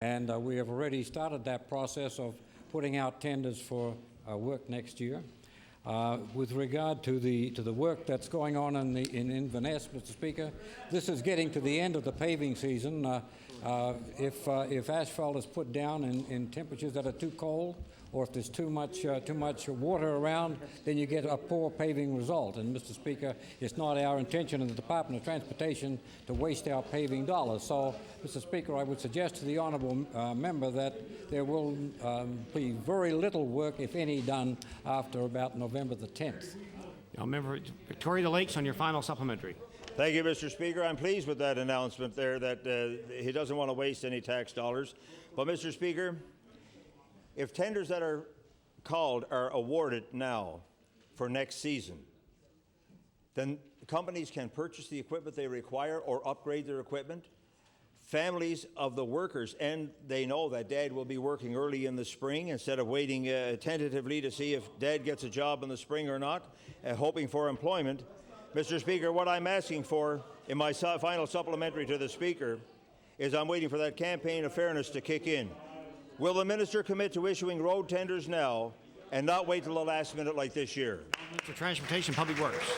and we have already started that process of putting out tenders for work next year. With regard to the work that's going on in Inverness, Mr. Speaker, this is getting to the end of the paving season. If asphalt is put down in temperatures that are too cold, or if there's too much water around, then you get a poor paving result. And Mr. Speaker, it's not our intention in the Department of Transportation to waste our paving dollars. So, Mr. Speaker, I would suggest to the honourable member that there will be very little work, if any, done after about November the 10th. Now, Member Victoria Lakes on your final supplementary. Thank you, Mr. Speaker. I'm pleased with that announcement there that he doesn't want to waste any tax dollars. But, Mr. Speaker, if tenders that are called are awarded now for next season, then companies can purchase the equipment they require or upgrade their equipment. Families of the workers, and they know that Dad will be working early in the spring instead of waiting tentatively to see if Dad gets a job in the spring or not, hoping for employment. Mr. Speaker, what I'm asking for in my final supplementary to the Speaker is I'm waiting for that campaign of fairness to kick in. Will the minister commit to issuing road tenders now and not wait till the last minute like this year? For Transportation, Public Works.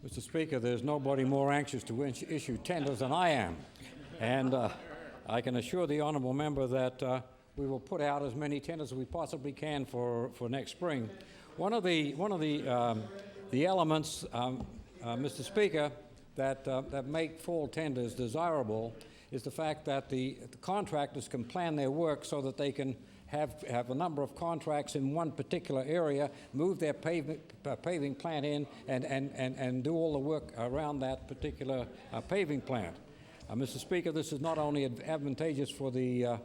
Mr. Speaker, there's nobody more anxious to issue tenders than I am. And I can assure the honourable member that we will put out as many tenders as we possibly can for next spring. One of the elements, Mr. Speaker, that make fall tenders desirable is the fact that the contractors can plan their work so that they can have a number of contracts in one particular area, move their paving plant in, and do all the work around that particular paving plant. Mr. Speaker, this is not only advantageous for the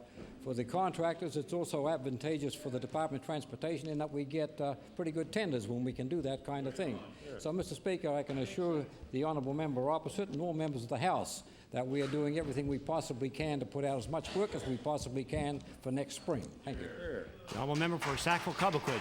contractors, it's also advantageous for the Department of Transportation in that we get pretty good tenders when we can do that kind of thing. So, Mr. Speaker, I can assure the honourable member opposite and all members of the House that we are doing everything we possibly can to put out as much work as we possibly can for next spring. Thank you. The honourable member for Sackville-Cobequid.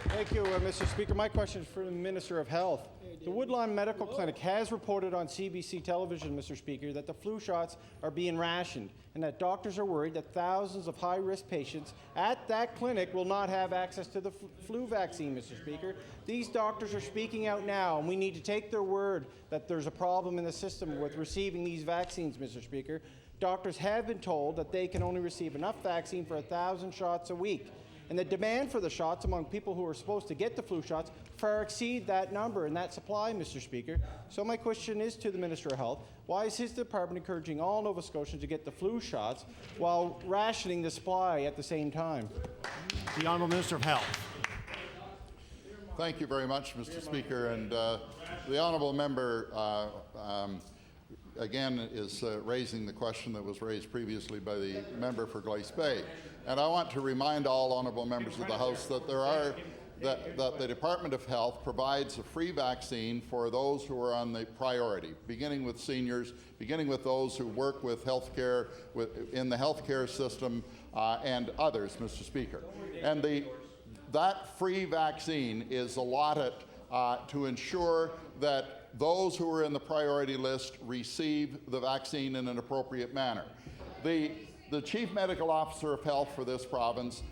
Thank you, Mr. Speaker. My question is for the Minister of Health. The Woodlawn Medical Clinic has reported on CBC television, Mr. Speaker, that the flu shots are being rationed and that doctors are worried that thousands of high-risk patients at that clinic will not have access to the flu vaccine, Mr. Speaker. These doctors are speaking out now, and we need to take their word that there's a problem in the system with receiving these vaccines, Mr. Speaker. Doctors have been told that they can only receive enough vaccine for 1,000 shots a week. And the demand for the shots among people who are supposed to get the flu shots far exceed that number and that supply, Mr. Speaker. So my question is to the Minister of Health, why is his department encouraging all Nova Scotians to get the flu shots while rationing the supply at the same time? The Honourable Minister of Health. Thank you very much, Mr. Speaker. And the Honourable Member again is raising the question that was raised previously by the member for Glace Bay. And I want to remind all honourable members of the House that that the Department of Health provides a free vaccine for those who are on the priority, beginning with seniors, beginning with those who work with healthcare, in the healthcare system, and others, Mr. Speaker. And that free vaccine is allotted to ensure that those who are in the priority list receive the vaccine in an appropriate manner. The Chief Medical Officer of Health for this province,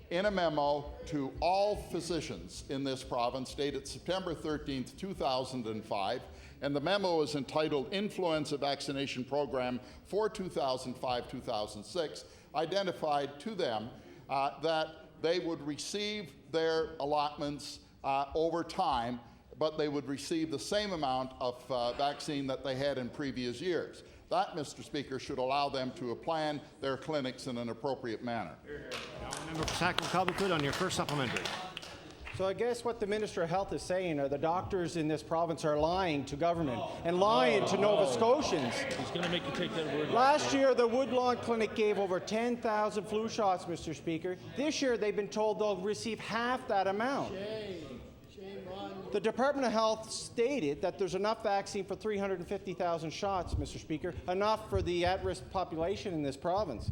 in a memo to all physicians in this province dated September 13th, 2005, and the memo is entitled Influenza Vaccination Program for 2005-2006, identified to them that they would receive their allotments over time, but they would receive the same amount of vaccine that they had in previous years. That, Mr. Speaker, should allow them to plan their clinics in an appropriate manner. Member for Sackville-Cobequid on your first supplementary. So I guess what the Minister of Health is saying are the doctors in this province are lying to government and lying to Nova Scotians. He's going to make you take that word. Last year, the Woodlawn Clinic gave over 10,000 flu shots, Mr. Speaker. This year, they've been told they'll receive half that amount. The Department of Health stated that there's enough vaccine for 350,000 shots, Mr. Speaker, enough for the at-risk population in this province.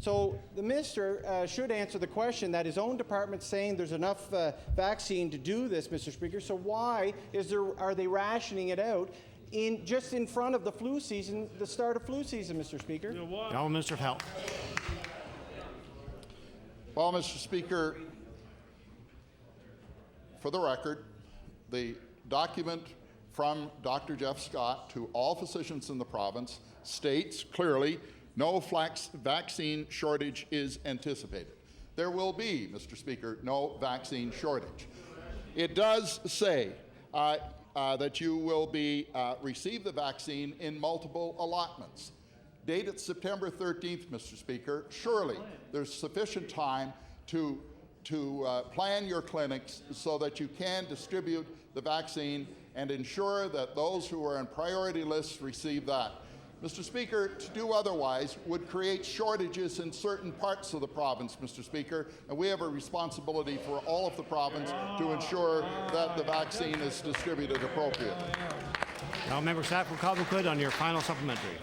So the minister should answer the question that his own department's saying there's enough vaccine to do this, Mr. Speaker. So why are they rationing it out just in front of the flu season, the start of flu season, Mr. Speaker. The Honourable Minister of Health. Well, Mr. Speaker, for the record, the document from Dr. Jeff Scott to all physicians in the province states clearly no vaccine shortage is anticipated. There will be, Mr. Speaker, no vaccine shortage. It does say that you will receive the vaccine in multiple allotments. Dated September 13th, Mr. Speaker. Surely there's sufficient time to plan your clinics so that you can distribute the vaccine and ensure that those who are on priority lists receive that. Mr. Speaker, to do otherwise would create shortages in certain parts of the province, Mr. Speaker, and we have a responsibility for all of the province to ensure that the vaccine is distributed appropriately. Now, Member Stafford Cobequid on your final supplementary.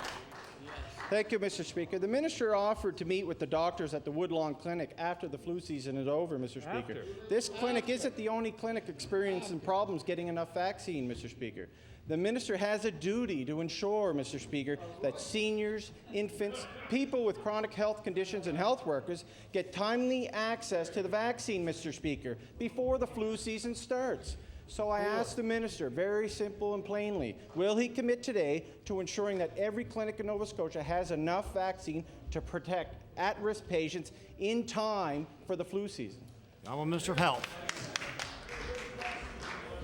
Thank you, Mr. Speaker. The minister offered to meet with the doctors at the Woodlawn Clinic after the flu season is over, Mr. Speaker. This clinic isn't the only clinic experiencing problems getting enough vaccine, Mr. Speaker. The minister has a duty to ensure, Mr. Speaker, that seniors, infants, people with chronic health conditions and health workers get timely access to the vaccine, Mr. Speaker, before the flu season starts. So I ask the minister, very simple and plainly, will he commit today to ensuring that every clinic in Nova Scotia has enough vaccine to protect at-risk patients in time for the flu season? The Honourable Minister of Health.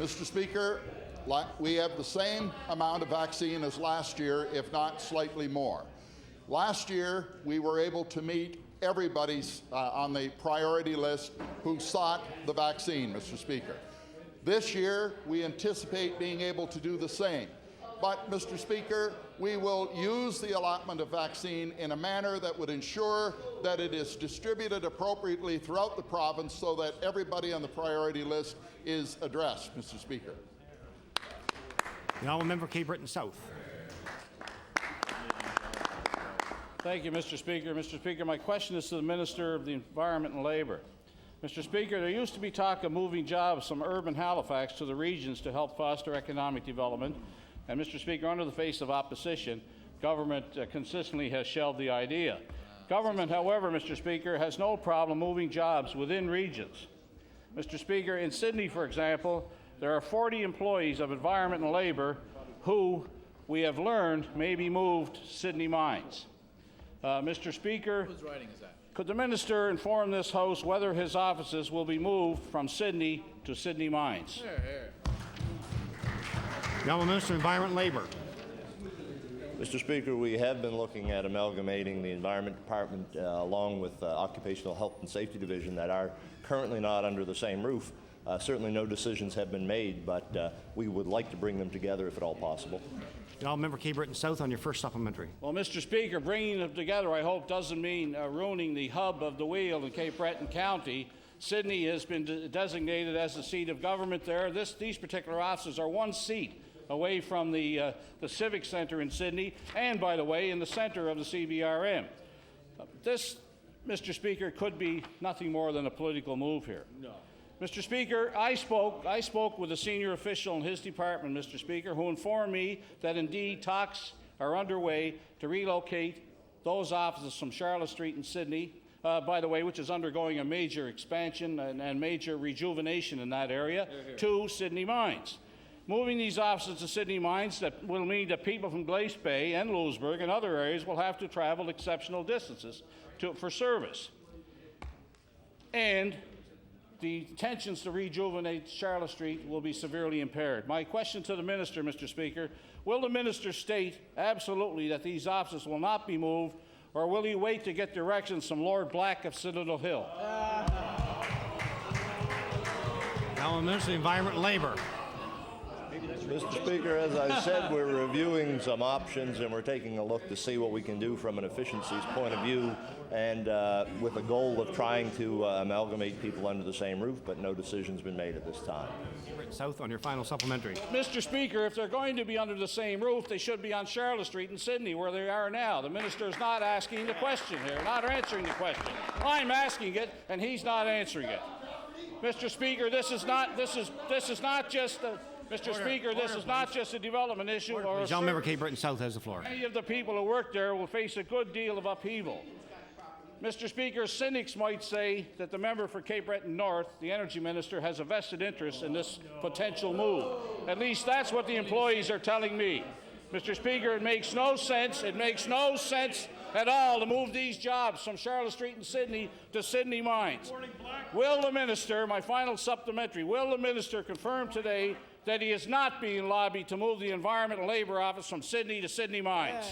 Mr. Speaker, we have the same amount of vaccine as last year, if not slightly more. Last year, we were able to meet everybody's on the priority list who sought the vaccine, Mr. Speaker. This year, we anticipate being able to do the same. But, Mr. Speaker, we will use the allotment of vaccine in a manner that would ensure that it is distributed appropriately throughout the province so that everybody on the priority list is addressed, Mr. Speaker. The Honourable Member Cape Breton South. Thank you, Mr. Speaker. Mr. Speaker, my question is to the Minister of the Environment and Labour. Mr. Speaker, there used to be talk of moving jobs from urban Halifax to the regions to help foster economic development. And, Mr. Speaker, under the face of opposition, government consistently has shelved the idea. Government, however, Mr. Speaker, has no problem moving jobs within regions. Mr. Speaker, in Sydney, for example, there are 40 employees of Environment and Labour who, we have learned, may be moved to Sydney Mines. Mr. Speaker, whose writing is that? Could the minister inform this House whether his offices will be moved from Sydney to Sydney Mines? The Honourable Minister of Environment and Labour. Mr. Speaker, we have been looking at amalgamating the Environment Department along with Occupational Health and Safety Division that are currently not under the same roof. Certainly no decisions have been made, but we would like to bring them together if at all possible. The Honourable Member Cape Breton South on your first supplementary. Well, Mr. Speaker, bringing them together, I hope, doesn't mean ruining the hub of the wheel in Cape Breton County. Sydney has been designated as the seat of government there. These particular offices are one seat away from the Civic Centre in Sydney and, by the way, in the centre of the CBRM. This, Mr. Speaker, could be nothing more than a political move here. No. Mr. Speaker, I spoke with a senior official in his department, Mr. Speaker, who informed me that indeed talks are underway to relocate those offices from Charlotte Street in Sydney, by the way, which is undergoing a major expansion and major rejuvenation in that area, to Sydney Mines. Moving these offices to Sydney Mines that will mean that people from Glace Bay and Louisbourg and other areas will have to travel exceptional distances for service. And the intentions to rejuvenate Charlotte Street will be severely impaired. My question to the minister, Mr. Speaker, will the minister state absolutely that these offices will not be moved, or will he wait to get directions from Lord Black of Citadel Hill? Now, the Minister of Environment and Labour. Mr. Speaker, as I said, we're reviewing some options and we're taking a look to see what we can do from an efficiencies point of view and with a goal of trying to amalgamate people under the same roof, but no decision's been made at this time. South on your final supplementary. Mr. Speaker, if they're going to be under the same roof, they should be on Charlotte Street in Sydney, where they are now. The minister is not asking the question here, not answering the question. I'm asking it, and he's not answering it. Mr. Speaker, this is not just Mr. Speaker, this is not just a development issue. Please, all member Cape Breton South has the floor. Many of the people who work there will face a good deal of upheaval. Mr. Speaker, cynics might say that the member for Cape Breton North, the Energy Minister, has a vested interest in this potential move. At least that's what the employees are telling me. Mr. Speaker, it makes no sense at all to move these jobs from Charlotte Street in Sydney to Sydney Mines. Will the Minister, my final supplementary, will the Minister confirm today that he is not being lobbied to move the Environment and Labour Office from Sydney to Sydney Mines?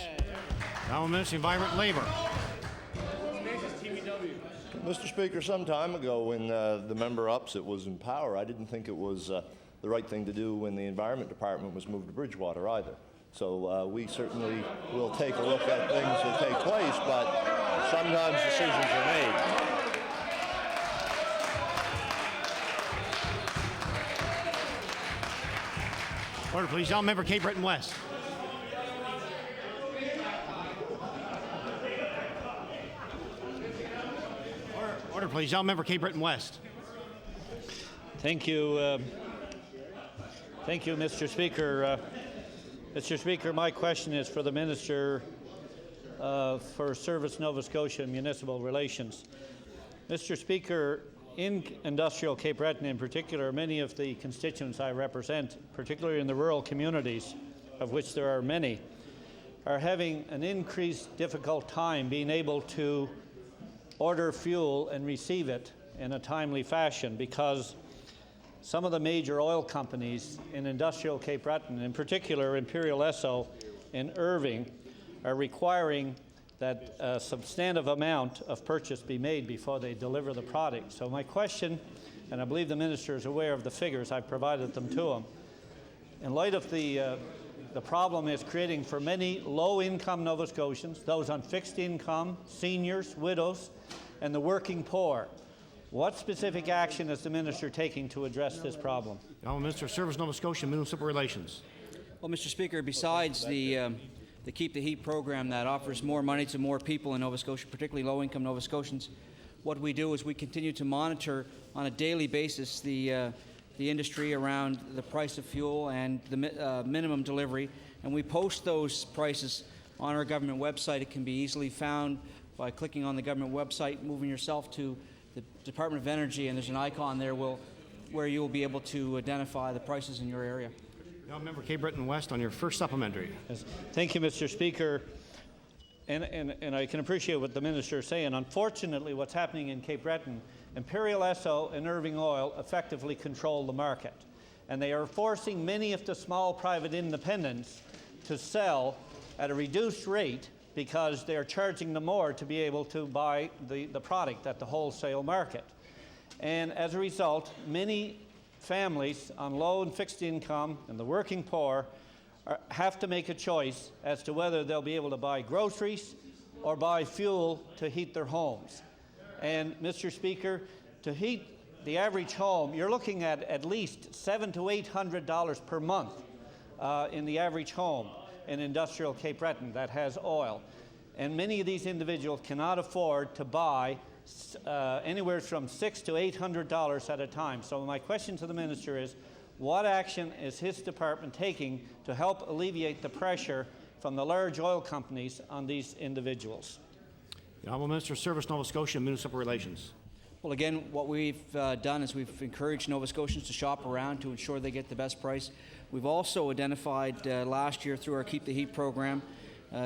Honourable Minister of Environment and Labour. Mr. Speaker, some time ago when the member opposite was in power, I didn't think it was the right thing to do when the Environment Department was moved to Bridgewater either. So we certainly will take a look at things that take place, but sometimes decisions are made. Order, please. All member Cape Breton West. Order, please. All member Cape Breton West. Thank you. Thank you, Mr. Speaker. Mr. Speaker, my question is for the Minister for Service Nova Scotia and Municipal Relations. Mr. Speaker, in industrial Cape Breton in particular, many of the constituents I represent, particularly in the rural communities, of which there are many, are having an increased difficult time being able to order fuel and receive it in a timely fashion because some of the major oil companies in industrial Cape Breton, in particular Imperial Esso in Irving, are requiring that a substantive amount of purchase be made before they deliver the product. So my question, and I believe the Minister is aware of the figures, I've provided them to him, in light of the problem is creating for many low-income Nova Scotians, those on fixed income, seniors, widows, and the working poor, what specific action is the Minister taking to address this problem? Honourable Minister of Service Nova Scotia and Municipal Relations. Well, Mr. Speaker, besides the Keep the Heat program that offers more money to more people in Nova Scotia, particularly low-income Nova Scotians, what we do is we continue to monitor on a daily basis the industry around the price of fuel and the minimum delivery, and we post those prices on our government website. It can be easily found by clicking on the government website, moving yourself to the Department of Energy, and there's an icon there where you will be able to identify the prices in your area. Now, member Cape Breton West on your first supplementary. Yes. Thank you, Mr. Speaker. And I can appreciate what the Minister is saying. Unfortunately, what's happening in Cape Breton, Imperial Esso and Irving Oil effectively control the market. And they are forcing many of the small private independents to sell at a reduced rate because they are charging them more to be able to buy the product at the wholesale market. And as a result, many families on low and fixed income and the working poor have to make a choice as to whether they'll be able to buy groceries or buy fuel to heat their homes. And Mr. Speaker, to heat the average home, you're looking at least $700 to $800 per month in the average home in industrial Cape Breton that has oil. And many of these individuals cannot afford to buy anywhere from $600 to $800 at a time. So my question to the Minister is, what action is his department taking to help alleviate the pressure from the large oil companies on these individuals? The Honourable Minister of Service Nova Scotia and Municipal Relations. Well, again, what we've done is we've encouraged Nova Scotians to shop around to ensure they get the best price. We've also identified last year through our Keep the Heat program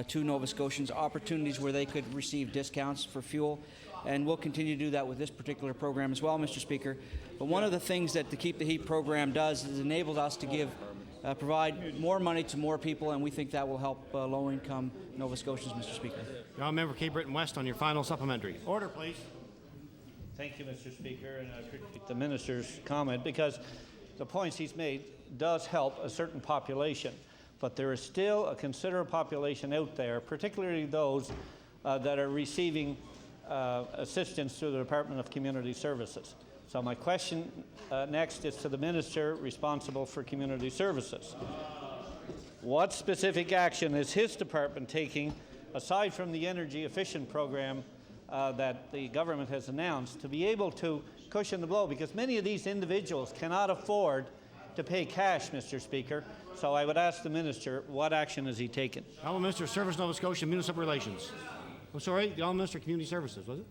to Nova Scotians opportunities where they could receive discounts for fuel, and we'll continue to do that with this particular program as well, Mr. Speaker. But one of the things that the Keep the Heat program does is enables us to provide more money to more people, and we think that will help low-income Nova Scotians, Mr. Speaker. Now, member Cape Breton West on your final supplementary. Order, please. Thank you, Mr. Speaker, and I appreciate the Minister's comment because the points he's made does help a certain population, but there is still a considerable population out there, particularly those that are receiving assistance through the Department of Community Services. So my question next is to the Minister responsible for Community Services. What specific action is his department taking, aside from the energy efficient program that the government has announced, to be able to cushion the blow? Because many of these individuals cannot afford to pay cash, Mr. Speaker. So I would ask the minister, what action has he taken? The Honourable Minister of Service, Nova Scotia, Municipal Relations. I'm sorry, the Honourable Minister of Community Services, was it?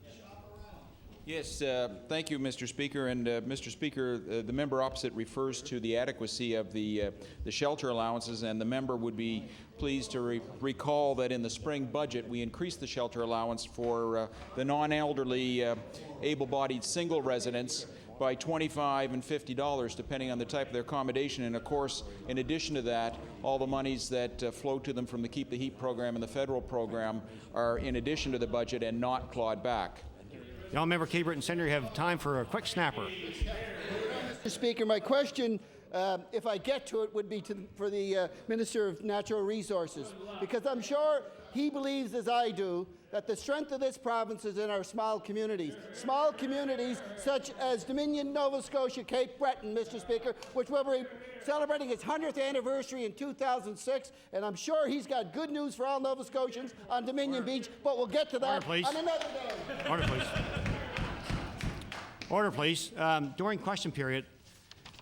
Yes, thank you, Mr. Speaker. And Mr. Speaker, the member opposite refers to the adequacy of the shelter allowances, and the member would be pleased to recall that in the spring budget we increased the shelter allowance for the non-elderly, able-bodied single residents by $25 and $50, depending on the type of their accommodation. And of course, in addition to that, all the monies that flow to them from the Keep the Heat program and the federal program are in addition to the budget and not clawed back. The Honourable Member Cape Breton Centre, you have time for a quick snapper. Mr. Speaker, my question, if I get to it, would be for the Minister of Natural Resources, because I'm sure he believes, as I do, that the strength of this province is in our small communities. Small communities such as Dominion, Nova Scotia, Cape Breton, Mr. Speaker, which will be celebrating its 100th anniversary in 2006, and I'm sure he's got good news for all Nova Scotians on Dominion Beach, but we'll get to that on another day. Order, please. Order, please. During question period,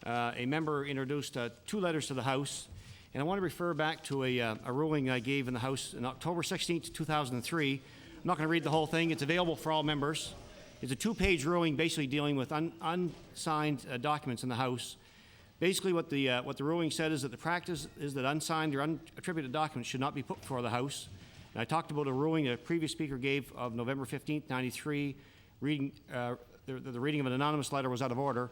a member introduced 2 letters to the House, and I want to refer back to a ruling I gave in the House on October 16th, 2003. I'm not going to read the whole thing. It's available for all members. It's a 2-page ruling basically dealing with unsigned documents in the House. Basically what the ruling said is that the practice is that unsigned or unattributed documents should not be put before the House. And I talked about a ruling a previous speaker gave of November 15th, 93, reading the reading of an anonymous letter was out of order.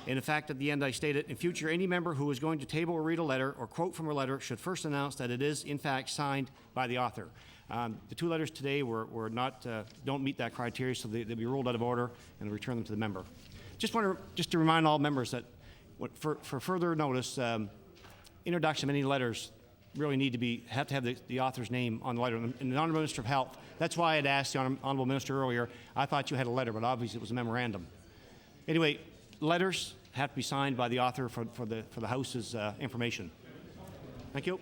And in fact, at the end I stated, in future, any member who is going to table or read a letter or quote from a letter should first announce that it is, in fact, signed by the author. The 2 letters today were not, don't meet that criteria, so they'll be ruled out of order and return them to the member. Just to remind all members that for further notice, introduction of any letters really need to have to have the author's name on the letter. And the Honourable Minister of Health, that's why I'd asked the Honourable Minister earlier. I thought you had a letter, but obviously it was a memorandum. Anyway, letters have to be signed by the author for the House's information. Thank you.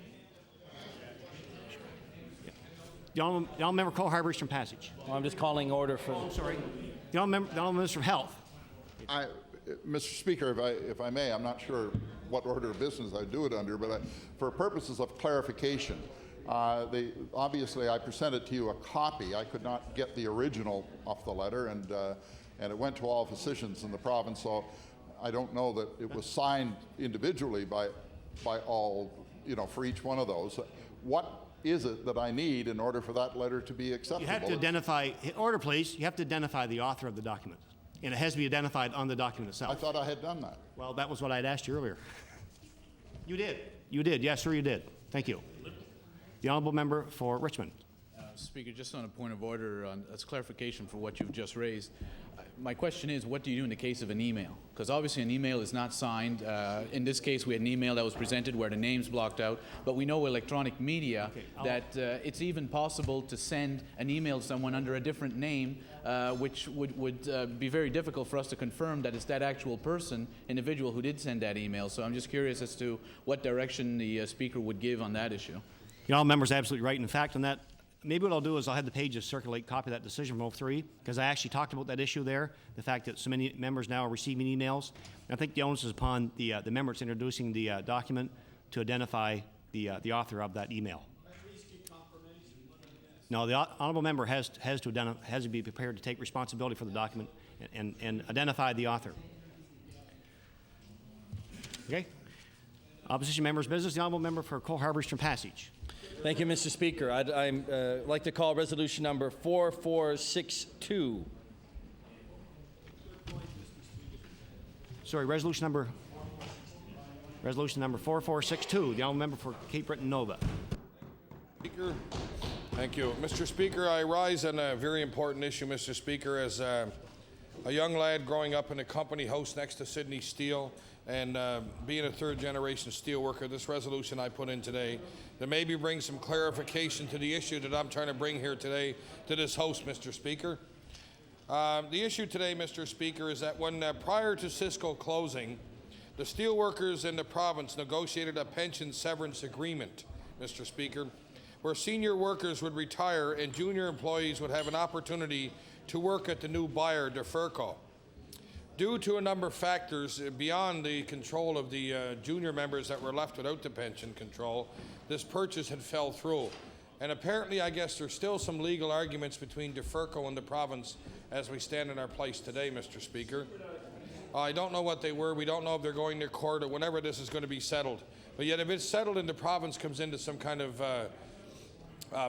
The Honourable Member Cole Harbour Eastern Passage. Well, I'm just calling order for. Oh, sorry. The Honourable Minister of Health. Mr. Speaker, if I may, I'm not sure what order of business I do it under, but for purposes of clarification, obviously I presented to you a copy. I could not get the original off the letter, and it went to all physicians in the province, so I don't know that it was signed individually by all, for each one of those. What is it that I need in order for that letter to be acceptable? You have to identify, order please, you have to identify the author of the document. And it has to be identified on the document itself. I thought I had done that. Well, that was what I'd asked you earlier. You did. You did. Yes, sir, you did. Thank you. The Honourable Member for Richmond. Speaker, just on a point of order, as clarification for what you've just raised, my question is, what do you do in the case of an email? Because obviously an email is not signed. In this case, we had an email that was presented where the name's blocked out, but we know electronic media that it's even possible to send an email to someone under a different name, which would be very difficult for us to confirm that it's that actual individual who did send that email. So I'm just curious as to what direction the Speaker would give on that issue. The Honourable Member's absolutely right. In fact, on that, maybe what I'll do is I'll have the pages circulate, copy that decision from 03, because I actually talked about that issue there, the fact that so many members now are receiving emails. And I think the onus is upon the member that's introducing the document to identify the author of that email. No, the Honourable Member has to be prepared to take responsibility for the document and identify the author. Okay? Opposition Member's business. The Honourable Member for Cole Harbour Eastern Passage. Thank you, Mr. Speaker. I'd like to call resolution number 4462. Sorry, resolution number 4462. The Honourable Member for Cape Breton Nova. Speaker, thank you. Mr. Speaker, I rise on a very important issue, Mr. Speaker, as a young lad growing up in a company house next to Sydney Steel and being a third-generation steel worker. This resolution I put in today to maybe bring some clarification to the issue that I'm trying to bring here today to this House, Mr. Speaker. The issue today, Mr. Speaker, is that when prior to Cisco closing, the steel workers in the province negotiated a pension severance agreement, Mr. Speaker, where senior workers would retire and junior employees would have an opportunity to work at the new buyer, Deferco. due to a number of factors beyond the control of the junior members that were left without the pension control, this purchase had fell through. And apparently, I guess there's still some legal arguments between DeFerco and the province as we stand in our place today, Mr. Speaker. I don't know what they were. We don't know if they're going to court or whenever this is going to be settled. But yet if it's settled and the province comes into some kind of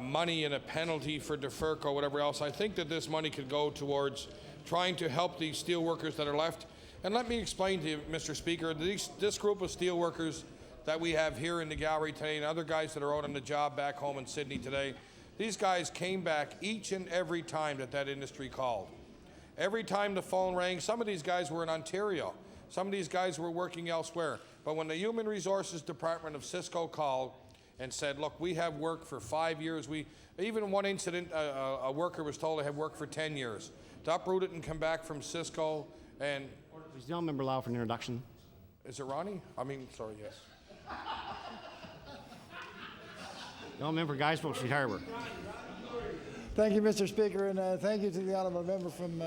money and a penalty for DeFerco or whatever else, I think that this money could go towards trying to help these steel workers that are left. And let me explain to you, Mr. Speaker, this group of steel workers that we have here in the gallery today and other guys that are out on the job back home in Sydney today, these guys came back each and every time that industry called. Every time the phone rang, some of these guys were in Ontario. Some of these guys were working elsewhere. But when the Human Resources Department of Cisco called and said, look, we have work for 5 years. Even one incident, a worker was told they have work for 10 years. To uproot it and come back from Cisco and... Is the member allowed for an introduction? Is it Ronnie? Sorry, yes. The member Guysbrook, Street Harbour. Thank you, Mr. Speaker, and thank you to the honourable member from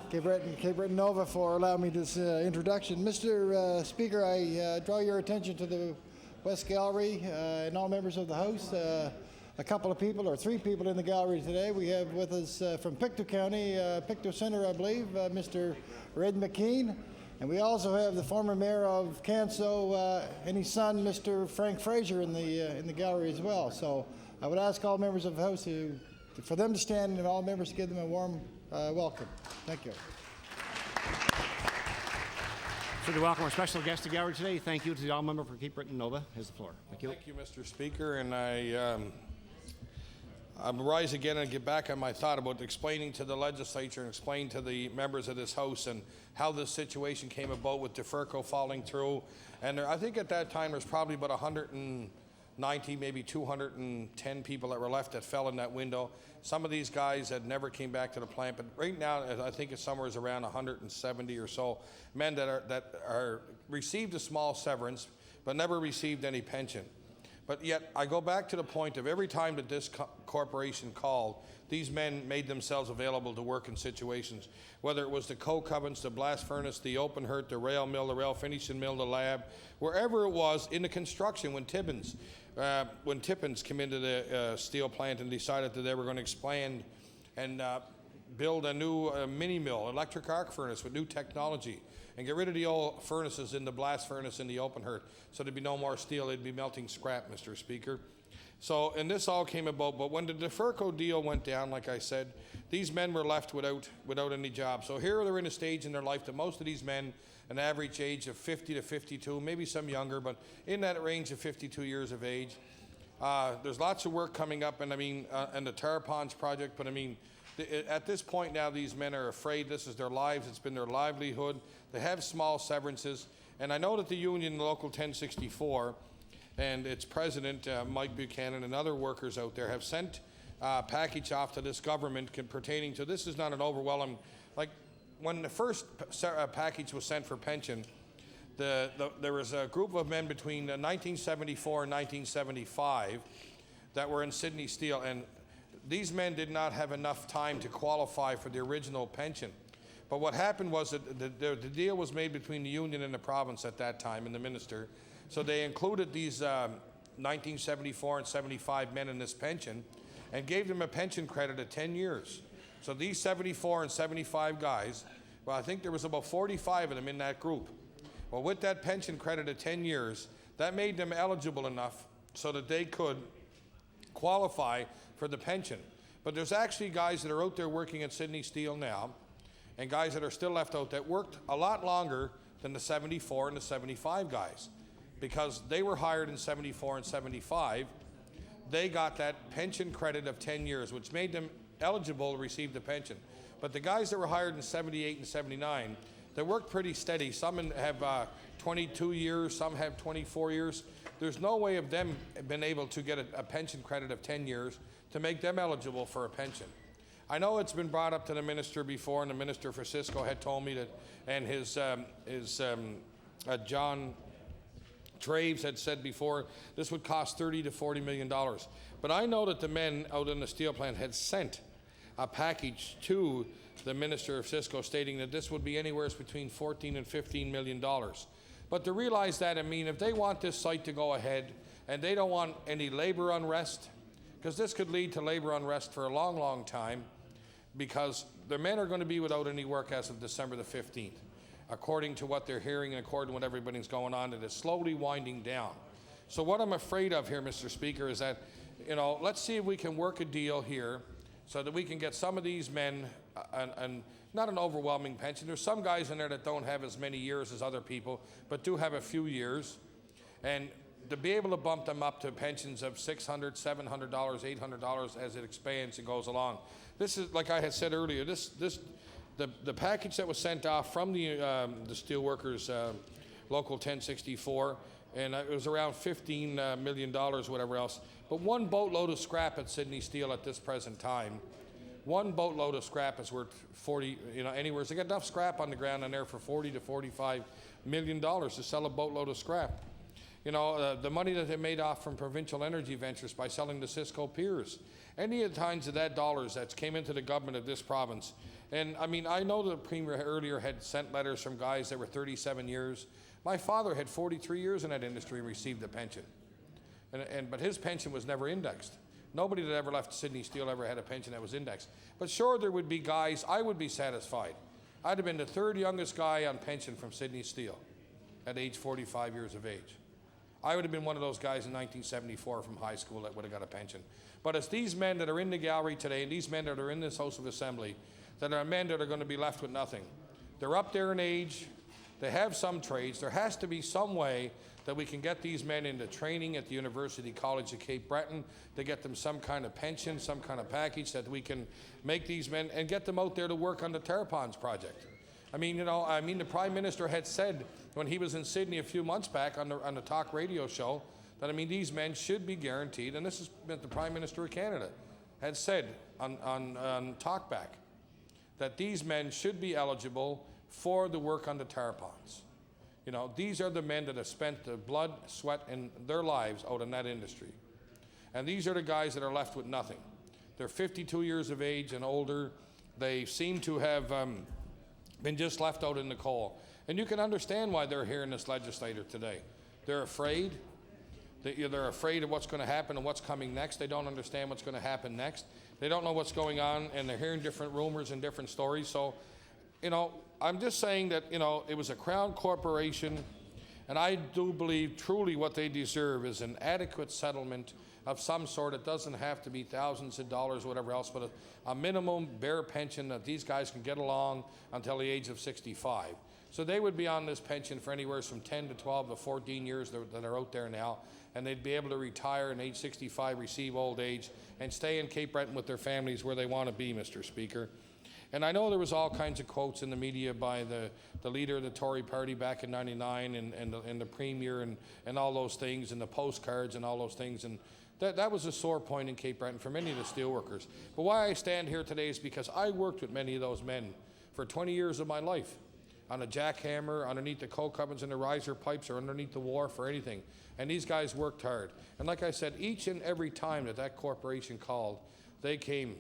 Cape Breton Nova for allowing me this introduction. Mr. Speaker, I draw your attention to the West Gallery and all members of the House. A couple of people, or three people in the gallery today. We have with us from Pictou County, Pictou Centre, I believe, Mr. Red McKean. And we also have the former mayor of Canso and his son, Mr. Frank Fraser, in the gallery as well. So I would ask all members of the House for them to stand and all members to give them a warm welcome. Thank you. So to welcome our special guest to the gallery today, thank you to the member for Cape Breton Nova. Has the floor. Thank you. Thank you, Mr. Speaker. And I'm rise again and get back on my thought about explaining to the legislature and explain to the members of this House and how this situation came about with DeFerco falling through. And I think at that time there's probably about 190, maybe 210 people that were left that fell in that window. Some of these guys had never came back to the plant, but right now I think it's somewhere around 170 or so men that are received a small severance but never received any pension. But yet, I go back to the point of every time that this corporation called, these men made themselves available to work in situations, whether it was the coke ovens, the blast furnace, the open hurt, the rail mill, the rail finishing mill, the lab, wherever it was in the construction when Tippins came into the steel plant and decided that they were going to expand and build a new mini mill, electric arc furnace with new technology, and get rid of the old furnaces in the blast furnace and the open hurt, so there'd be no more steel, they'd be melting scrap, Mr. Speaker. So, and this all came about, but when the DeFerco deal went down, like I said, these men were left without any job. So here they're in a stage in their life that most of these men, an average age of 50 to 52, maybe some younger, but in that range of 52 years of age. There's lots of work coming up, and and the Tar Ponds project, but at this point now, these men are afraid. This is their lives. It's been their livelihood. They have small severances. And I know that the union, Local 1064, and its president, Mike Buchanan, and other workers out there have sent a package off to this government pertaining to, this is not an overwhelming, like when the first package was sent for pension, there was a group of men between 1974 and 1975 that were in Sydney Steel, and these men did not have enough time to qualify for the original pension. But what happened was that the deal was made between the union and the province at that time and the minister. So they included these 1974 and 75 men in this pension and gave them a pension credit of 10 years. So these 74 and 75 guys, well, I think there was about 45 of them in that group. Well, with that pension credit of 10 years, that made them eligible enough so that they could qualify for the pension. But there's actually guys that are out there working at Sydney Steel now, and guys that are still left out that worked a lot longer than the 74 and the 75 guys, because they were hired in 74 and 75. They got that pension credit of 10 years, which made them eligible to receive the pension. But the guys that were hired in 78 and 79, they worked pretty steady. Some have 22 years, some have 24 years. There's no way of them being able to get a pension credit of 10 years to make them eligible for a pension. I know it's been brought up to the minister before, and the minister for Cisco had told me that, and his John Traves had said before, this would cost $30 to $40 million. But I know that the men out in the steel plant had sent a package to the Minister of Cisco stating that this would be anywhere between $14 and $15 million. But to realize that, I mean, if they want this site to go ahead and they don't want any labor unrest, because this could lead to labor unrest for a long, long time, because the men are going to be without any work as of December the 15th. According to what they're hearing and according to what everything's going on, it is slowly winding down. So what I'm afraid of here, Mr. Speaker, is that, you know, let's see if we can work a deal here so that we can get some of these men, and not an overwhelming pension. There's some guys in there that don't have as many years as other people, but do have a few years. And to be able to bump them up to pensions of $600, $700, $800 as it expands and goes along. This is, like I had said earlier, the package that was sent off from the Steelworkers Local 1064, and it was around $15 million, whatever else. But one boatload of scrap at Sydney Steel at this present time, one boatload of scrap is worth 40, you know, anywhere. So they got enough scrap on the ground in there for $40 to $45 million to sell a boatload of scrap. You know, the money that they made off from Provincial Energy Ventures by selling the Cisco Piers. Any of the times of that dollars that came into the government of this province. And I mean, I know the Premier earlier had sent letters from guys that were 37 years. My father had 43 years in that industry and received a pension. But his pension was never indexed. Nobody that ever left Sydney Steel ever had a pension that was indexed. But sure, there would be guys, I would be satisfied. I'd have been the third youngest guy on pension from Sydney Steel at age 45 years of age. I would have been one of those guys in 1974 from high school that would have got a pension. But it's these men that are in the gallery today and these men that are in this House of Assembly that are men that are going to be left with nothing. They're up there in age. They have some trades. There has to be some way that we can get these men into training at the University College of Cape Breton, to get them some kind of pension, some kind of package that we can make these men and get them out there to work on the Terrapons project. I mean, you know, the Prime Minister had said when he was in Sydney a few months back on the talk radio show that, I mean, these men should be guaranteed, and this is what the Prime Minister of Canada had said on talkback, that these men should be eligible for the work on the Terrapons. You know, these are the men that have spent the blood, sweat, and their lives out in that industry. And these are the guys that are left with nothing. They're 52 years of age and older. They seem to have been just left out in the cold. And you can understand why they're here in this legislature today. They're afraid. They're afraid of what's going to happen and what's coming next. They don't understand what's going to happen next. They don't know what's going on, and they're hearing different rumors and different stories. So, you know, I'm just saying that, you know, it was a Crown corporation, and I do believe truly what they deserve is an adequate settlement of some sort. It doesn't have to be thousands of dollars, whatever else, but a minimum bare pension that these guys can get along until the age of 65. So they would be on this pension for anywhere from 10 to 12 to 14 years that are out there now, and they'd be able to retire at age 65, receive old age, and stay in Cape Breton with their families where they want to be, Mr. Speaker. And I know there was all kinds of quotes in the media by the leader of the Tory party back in '99 and the Premier and all those things, and the postcards and all those things. And that was a sore point in Cape Breton for many of the steelworkers. But why I stand here today is because I worked with many of those men for 20 years of my life on a jackhammer, underneath the coke ovens and the riser pipes, or underneath the wharf or anything. And these guys worked hard. And like I said, each and every time that corporation called, they came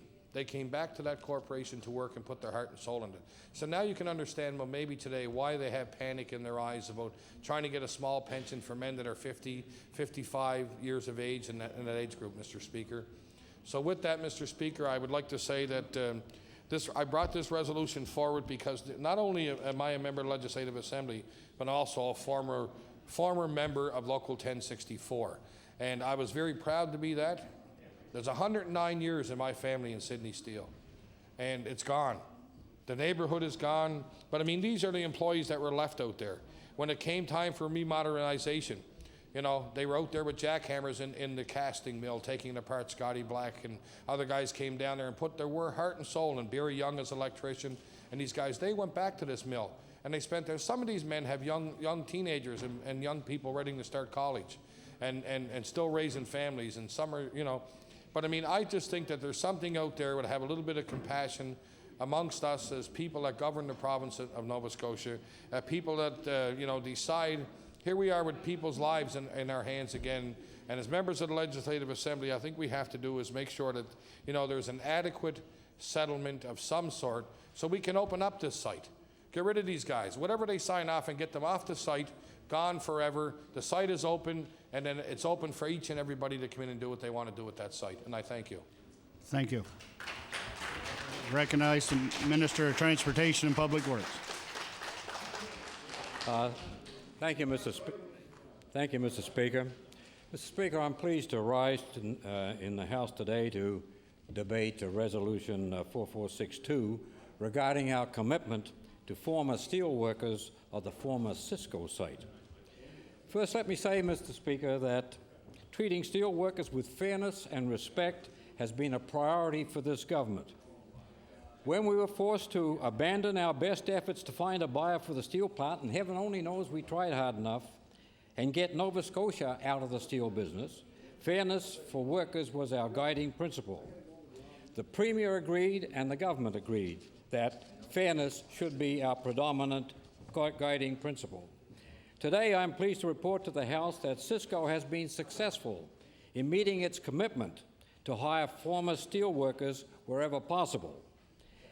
back to that corporation to work and put their heart and soul into it. So now you can understand, well, maybe today why they have panic in their eyes about trying to get a small pension for men that are 50, 55 years of age in that age group, Mr. Speaker. So with that, Mr. Speaker, I would like to say that I brought this resolution forward because not only am I a member of the Legislative Assembly, but also a former member of Local 1064. And I was very proud to be that. There's 109 years in my family in Sydney Steel, and it's gone. The neighborhood is gone, but I mean, these are the employees that were left out there. When it came time for remodernization, you know, they were out there with jackhammers in the casting mill, taking apart Scotty Black, and other guys came down there and put their heart and soul, and Barry Young as electrician, and these guys, they went back to this mill, and they spent there. Some of these men have young teenagers and young people ready to start college, and still raising families, and some are, you know. But I mean, I just think that there's something out there that would have a little bit of compassion amongst us as people that govern the province of Nova Scotia, people that, you know, decide, here we are with people's lives in our hands again. And as members of the Legislative Assembly, I think we have to do is make sure that, you know, there's an adequate settlement of some sort so we can open up this site. Get rid of these guys. Whatever they sign off and get them off the site, gone forever. The site is open, and then it's open for each and everybody to come in and do what they want to do with that site. And I thank you. Thank you. Recognize the Minister of Transportation and Public Works. Thank you, Mr. Speaker. Mr. Speaker, I'm pleased to rise in the House today to debate Resolution 4462 regarding our commitment to former steel workers of the former Cisco site. First, let me say, Mr. Speaker, that treating steel workers with fairness and respect has been a priority for this government. When we were forced to abandon our best efforts to find a buyer for the steel plant, and heaven only knows we tried hard enough, and get Nova Scotia out of the steel business, fairness for workers was our guiding principle. The Premier agreed and the government agreed that fairness should be our predominant guiding principle. Today, I'm pleased to report to the House that Cisco has been successful in meeting its commitment to hire former steel workers wherever possible.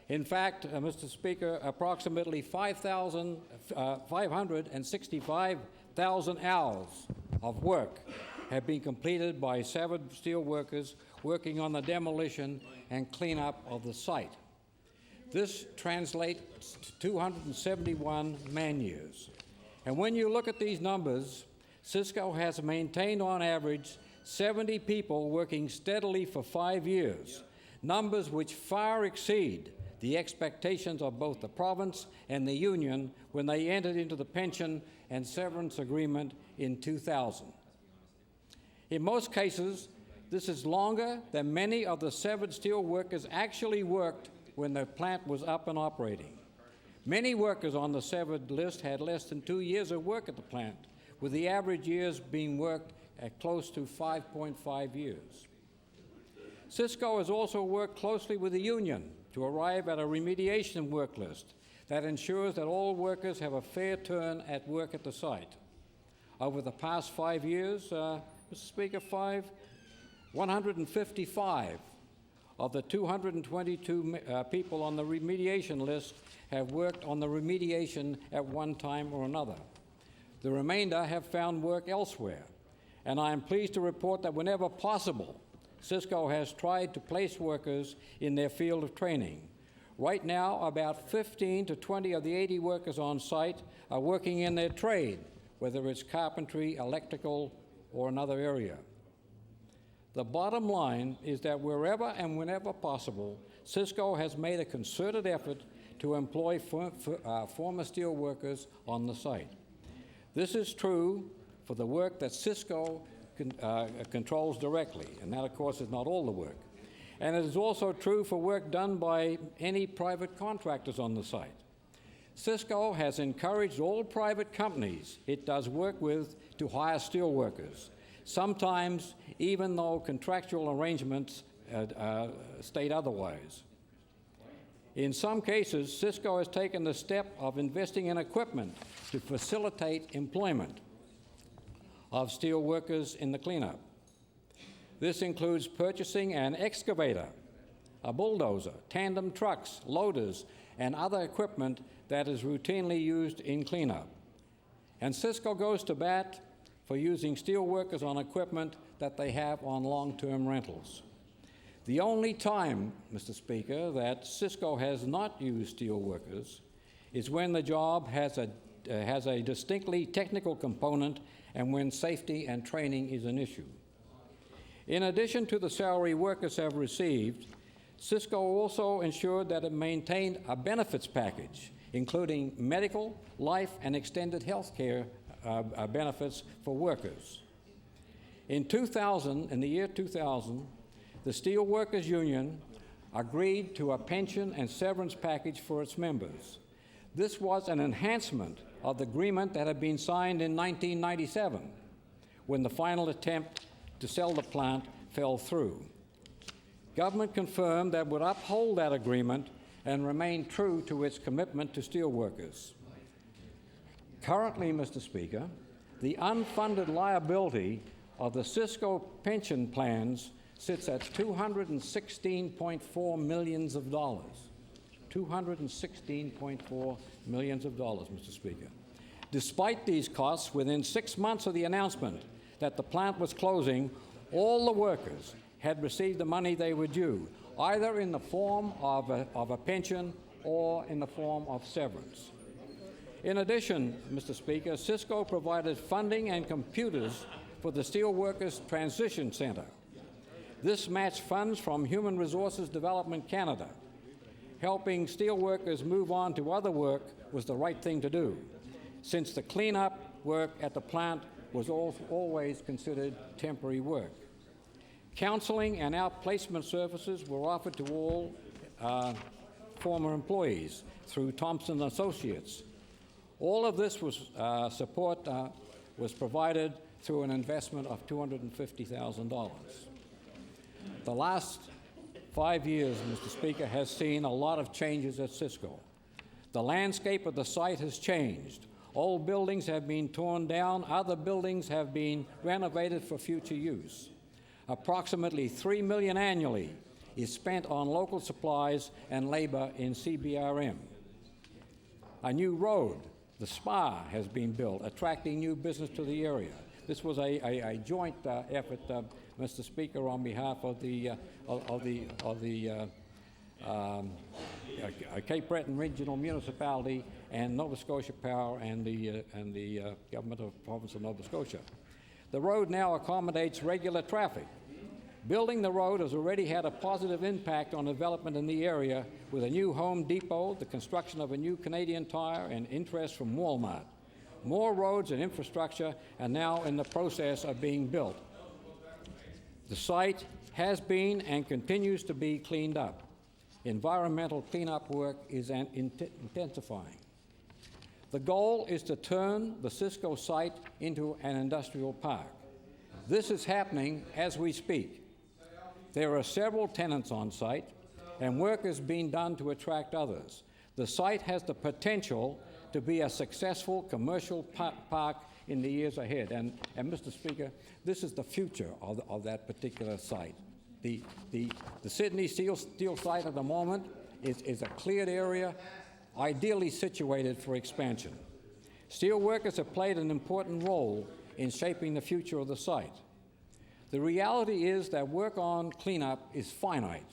In fact, Mr. Speaker, approximately 565,000 hours of work have been completed by severed steel workers working on the demolition and cleanup of the site. This translates to 271 man-years. And when you look at these numbers, Cisco has maintained on average 70 people working steadily for 5 years, numbers which far exceed the expectations of both the province and the union when they entered into the pension and severance agreement in 2000. In most cases, this is longer than many of the severed steel workers actually worked when the plant was up and operating. Many workers on the severed list had less than 2 years of work at the plant, with the average years being worked at close to 5.5 years. Cisco has also worked closely with the union to arrive at a remediation work list that ensures that all workers have a fair turn at work at the site. Over the past 5 years, Mr. Speaker, 155 of the 222 people on the remediation list have worked on the remediation at one time or another. The remainder have found work elsewhere, and I am pleased to report that whenever possible, Cisco has tried to place workers in their field of training. Right now, about 15 to 20 of the 80 workers on site are working in their trade, whether it's carpentry, electrical, or another area. The bottom line is that wherever and whenever possible, Cisco has made a concerted effort to employ former steel workers on the site. This is true for the work that Cisco controls directly, and that, of course, is not all the work. And it is also true for work done by any private contractors on the site. Cisco has encouraged all private companies it does work with to hire steel workers, sometimes even though contractual arrangements state otherwise. In some cases, Cisco has taken the step of investing in equipment to facilitate employment of steel workers in the cleanup. This includes purchasing an excavator, a bulldozer, tandem trucks, loaders, and other equipment that is routinely used in cleanup. And Cisco goes to bat for using steel workers on equipment that they have on long-term rentals. The only time, Mr. Speaker, that Cisco has not used steel workers is when the job has a distinctly technical component and when safety and training is an issue. In addition to the salary workers have received, Cisco also ensured that it maintained a benefits package, including medical, life, and extended health care benefits for workers. In the year 2000, the Steelworkers Union agreed to a pension and severance package for its members. This was an enhancement of the agreement that had been signed in 1997, when the final attempt to sell the plant fell through. Government confirmed that it would uphold that agreement and remain true to its commitment to steelworkers. Currently, Mr. Speaker, the unfunded liability of the Cisco pension plans sits at $216.4 million. $216.4 million, Mr. Speaker. Despite these costs, within 6 months of the announcement that the plant was closing, all the workers had received the money they were due, either in the form of a pension or in the form of severance. In addition, Mr. Speaker, Cisco provided funding and computers for the Steelworkers Transition Centre. This matched funds from Human Resources Development Canada. Helping steelworkers move on to other work was the right thing to do, since the cleanup work at the plant was always considered temporary work. Counseling and outplacement services were offered to all former employees through Thompson Associates. All of this support was provided through an investment of $250,000. The last 5 years, Mr. Speaker, has seen a lot of changes at Cisco. The landscape of the site has changed. Old buildings have been torn down, other buildings have been renovated for future use. Approximately $3 million annually is spent on local supplies and labor in CBRM. A new road, the SPA, has been built, attracting new business to the area. This was a joint effort, Mr. Speaker, on behalf of the Cape Breton Regional Municipality and Nova Scotia Power and the Government of the Province of Nova Scotia. The road now accommodates regular traffic. Building the road has already had a positive impact on development in the area, with a new Home Depot, the construction of a new Canadian Tire, and interest from Walmart. More roads and infrastructure are now in the process of being built. The site has been and continues to be cleaned up. Environmental cleanup work is intensifying. The goal is to turn the Cisco site into an industrial park. This is happening as we speak. There are several tenants on site, and work is being done to attract others. The site has the potential to be a successful commercial park in the years ahead. And Mr. Speaker, this is the future of that particular site. The Sydney Steel site at the moment is a cleared area, ideally situated for expansion. Steelworkers have played an important role in shaping the future of the site. The reality is that work on cleanup is finite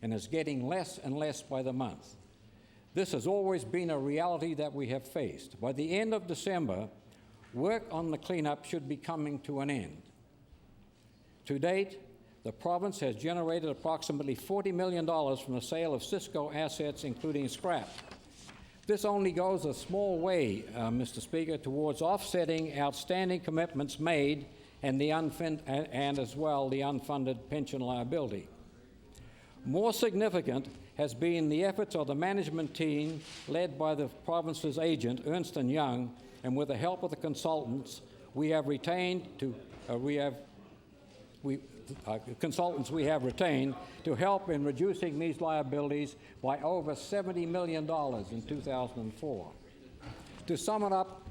and is getting less and less by the month. This has always been a reality that we have faced. By the end of December, work on the cleanup should be coming to an end. To date, the province has generated approximately $40 million from the sale of Cisco assets, including scrap. This only goes a small way, Mr. Speaker, towards offsetting outstanding commitments made and as well the unfunded pension liability. More significant has been the efforts of the management team led by the province's agent, Ernst & Young, and with the help of the consultants we have retained to help in reducing these liabilities by over $70 million in 2004. To sum it up,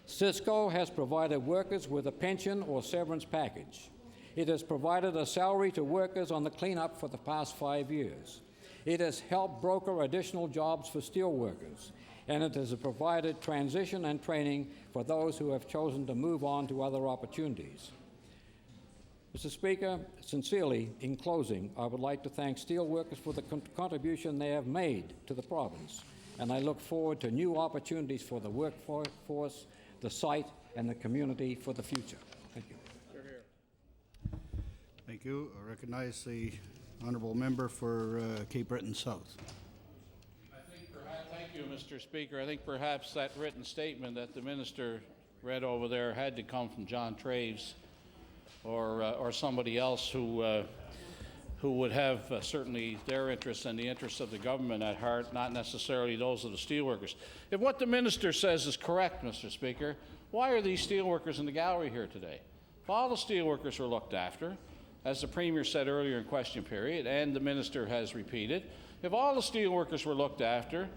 Cisco has provided workers with a pension or severance package. It has provided a salary to workers on the cleanup for the past 5 years. It has helped broker additional jobs for steel workers, and it has provided transition and training for those who have chosen to move on to other opportunities. Mr. Speaker, sincerely, in closing, I would like to thank steelworkers for the contribution they have made to the province, and I look forward to new opportunities for the workforce, the site, and the community for the future. Thank you. Thank you. I recognize the honourable member for Cape Breton South. Thank you, Mr. Speaker. I think perhaps that written statement that the minister read over there had to come from John Traves or somebody else who would have certainly their interests and the interests of the government at heart, not necessarily those of the steelworkers. If what the minister says is correct, Mr. Speaker, why are these steelworkers in the gallery here today? If all the steelworkers were looked after, as the Premier said earlier in question period, and the minister has repeated, if all the steelworkers were looked after,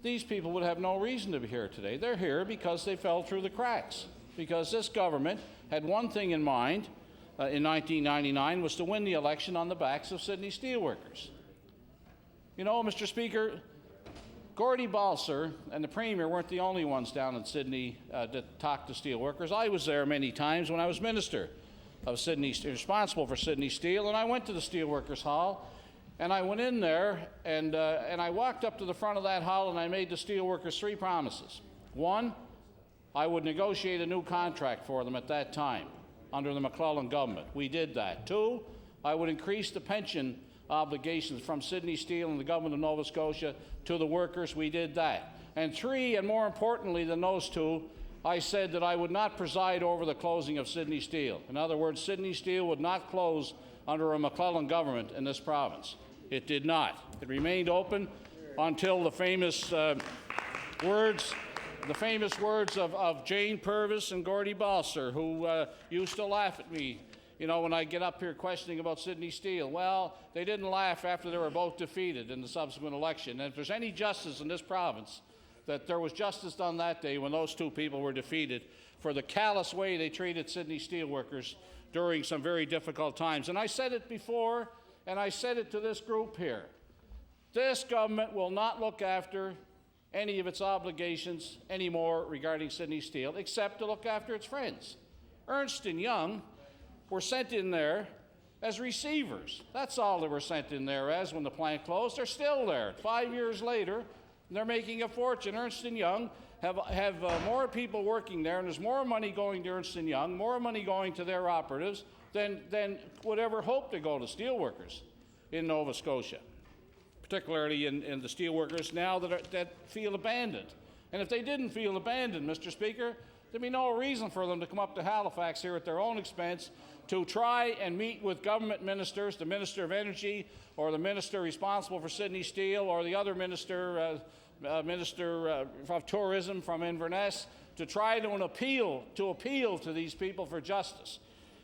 these people would have no reason to be here today. They're here because they fell through the cracks, because this government had one thing in mind, in 1999 was to win the election on the backs of Sydney steelworkers. You know, Mr. Speaker, Gordy Balser and the Premier weren't the only ones down in Sydney that talked to steelworkers. I was there many times when I was Minister of Sydney, responsible for Sydney Steel, and I went to the Steelworkers Hall, and I went in there, and I walked up to the front of that hall, and I made the steelworkers 3 promises. 1, I would negotiate a new contract for them at that time under the McClellan government. We did that. 2, I would increase the pension obligations from Sydney Steel and the government of Nova Scotia to the workers. We did that. And 3, and more importantly than those 2, I said that I would not preside over the closing of Sydney Steel. In other words, Sydney Steel would not close under a McClellan government in this province. It did not. It remained open until the famous words of Jane Purvis and Gordy Balser, who used to laugh at me, you know, when I get up here questioning about Sydney Steel. Well, they didn't laugh after they were both defeated in the subsequent election. And if there's any justice in this province, that there was justice done that day when those 2 people were defeated for the callous way they treated Sydney steelworkers during some very difficult times. And I said it before, and I said it to this group here. This government will not look after any of its obligations anymore regarding Sydney Steel, except to look after its friends. Ernst & Young were sent in there as receivers. That's all they were sent in there as when the plant closed. They're still there. 5 years later, they're making a fortune. Ernst & Young have more people working there, and there's more money going to Ernst & Young, more money going to their operatives than would ever hope to go to steelworkers in Nova Scotia, particularly in the steelworkers now that feel abandoned. And if they didn't feel abandoned, Mr. Speaker, there'd be no reason for them to come up to Halifax here at their own expense to try and meet with government ministers, the Minister of Energy or the Minister responsible for Sydney Steel or the other Minister, Minister of Tourism from Inverness, to try to appeal to these people for justice.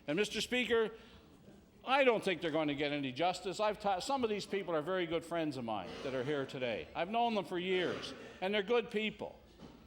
And Mr. Speaker, I don't think they're going to get any justice. Some of these people are very good friends of mine that are here today. I've known them for years, and they're good people.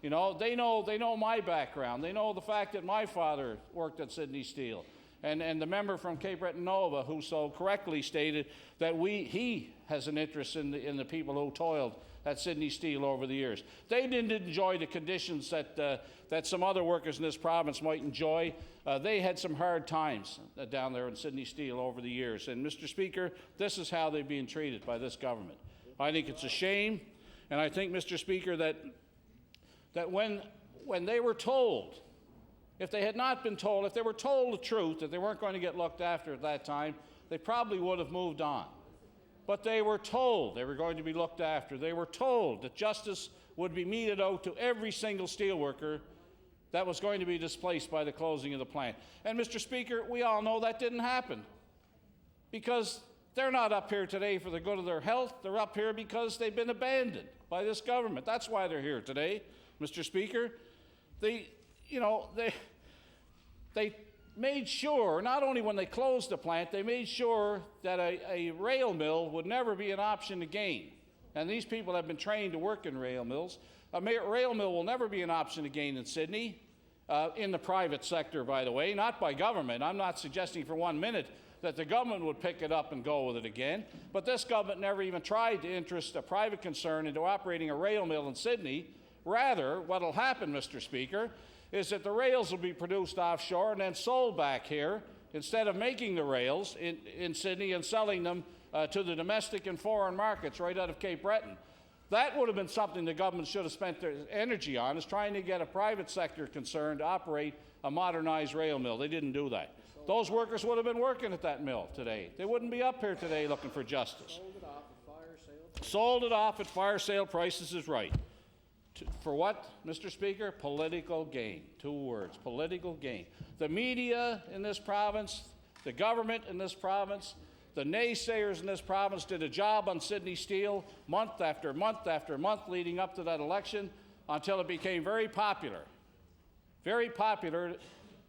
You know, they know my background. They know the fact that my father worked at Sydney Steel. And the member from Cape Breton Nova, who so correctly stated that he has an interest in the people who toiled at Sydney Steel over the years. They didn't enjoy the conditions that some other workers in this province might enjoy. They had some hard times down there in Sydney Steel over the years. And Mr. Speaker, this is how they're being treated by this government. I think it's a shame, and I think, Mr. Speaker, that when they were told, if they had not been told, if they were told the truth, that they weren't going to get looked after at that time, they probably would have moved on. But they were told they were going to be looked after. They were told that justice would be meted out to every single steelworker that was going to be displaced by the closing of the plant. And, Mr. Speaker, we all know that didn't happen, because they're not up here today for the good of their health. They're up here because they've been abandoned by this government. That's why they're here today, Mr. Speaker. They made sure, not only when they closed the plant, they made sure that a rail mill would never be an option again. And these people have been trained to work in rail mills. A rail mill will never be an option again in Sydney, in the private sector, by the way, not by government. I'm not suggesting for 1 minute that the government would pick it up and go with it again, but this government never even tried to interest a private concern into operating a rail mill in Sydney. Rather, what will happen, Mr. Speaker, is that the rails will be produced offshore and then sold back here, instead of making the rails in Sydney and selling them to the domestic and foreign markets right out of Cape Breton. That would have been something the government should have spent their energy on, is trying to get a private sector concern to operate a modernized rail mill. They didn't do that. Those workers would have been working at that mill today. They wouldn't be up here today looking for justice. Sold it off at fire sale prices is right. For what, Mr. Speaker? Political gain. 2 words, political gain. The media in this province, the government in this province, the naysayers in this province did a job on Sydney Steel month after month after month leading up to that election, until it became very popular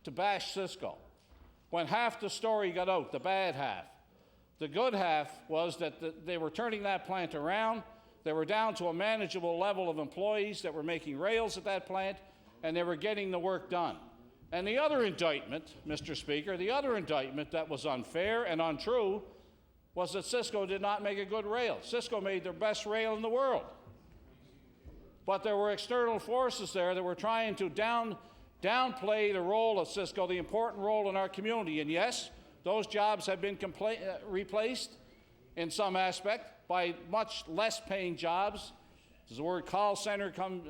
to bash Cisco. When half the story got out, the bad half. The good half was that they were turning that plant around. They were down to a manageable level of employees that were making rails at that plant, and they were getting the work done. And the other indictment, Mr. Speaker, the other indictment that was unfair and untrue was that Cisco did not make a good rail. Cisco made their best rail in the world. But there were external forces there that were trying to downplay the role of Cisco, the important role in our community. And yes, those jobs have been replaced in some aspect by much less paying jobs. Does the word call center come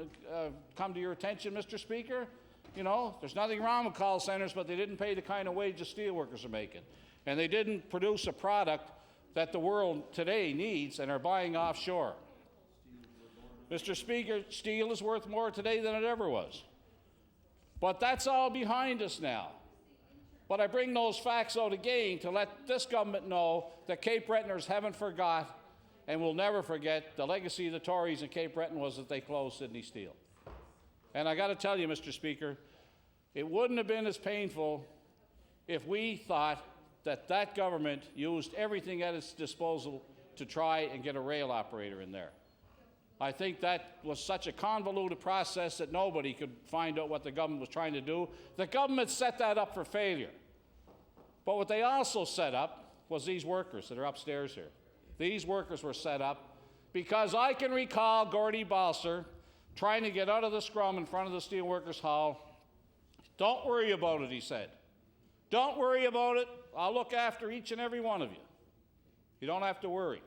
to your attention, Mr. Speaker? You know, there's nothing wrong with call centers, but they didn't pay the kind of wages steelworkers are making. And they didn't produce a product that the world today needs and are buying offshore. Mr. Speaker, steel is worth more today than it ever was. But that's all behind us now. But I bring those facts out again to let this government know that Cape Bretoners haven't forgot and will never forget the legacy of the Tories in Cape Breton was that they closed Sydney Steel. And I got to tell you, Mr. Speaker, it wouldn't have been as painful if we thought that that government used everything at its disposal to try and get a rail operator in there. I think that was such a convoluted process that nobody could find out what the government was trying to do. The government set that up for failure. But what they also set up was these workers that are upstairs here. These workers were set up because I can recall Gordy Balser trying to get out of the scrum in front of the Steelworkers Hall. Don't worry about it, he said. Don't worry about it. I'll look after each and every one of you. You don't have to worry.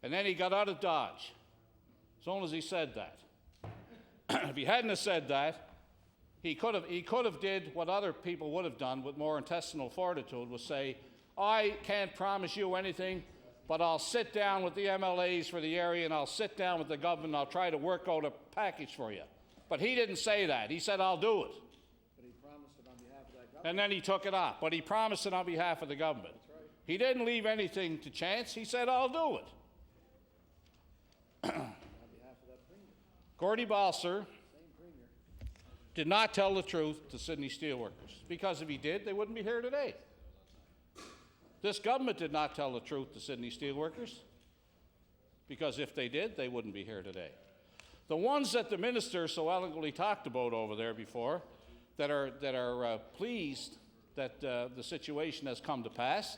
And then he got out of Dodge as soon as he said that. If he hadn't have said that, he could have did what other people would have done with more intestinal fortitude, was say, I can't promise you anything, but I'll sit down with the MLAs for the area and I'll sit down with the government and I'll try to work out a package for you. But he didn't say that. He said, I'll do it. But he promised it on behalf of that government. And then he took it off. But he promised it on behalf of the government. That's right. He didn't leave anything to chance. He said, I'll do it. On behalf of that premier. Gordy Balser Same premier. did not tell the truth to Sydney Steelworkers, because if he did, they wouldn't be here today. This government did not tell the truth to Sydney Steelworkers, because if they did, they wouldn't be here today. The ones that the minister so eloquently talked about over there before, that are pleased that the situation has come to pass,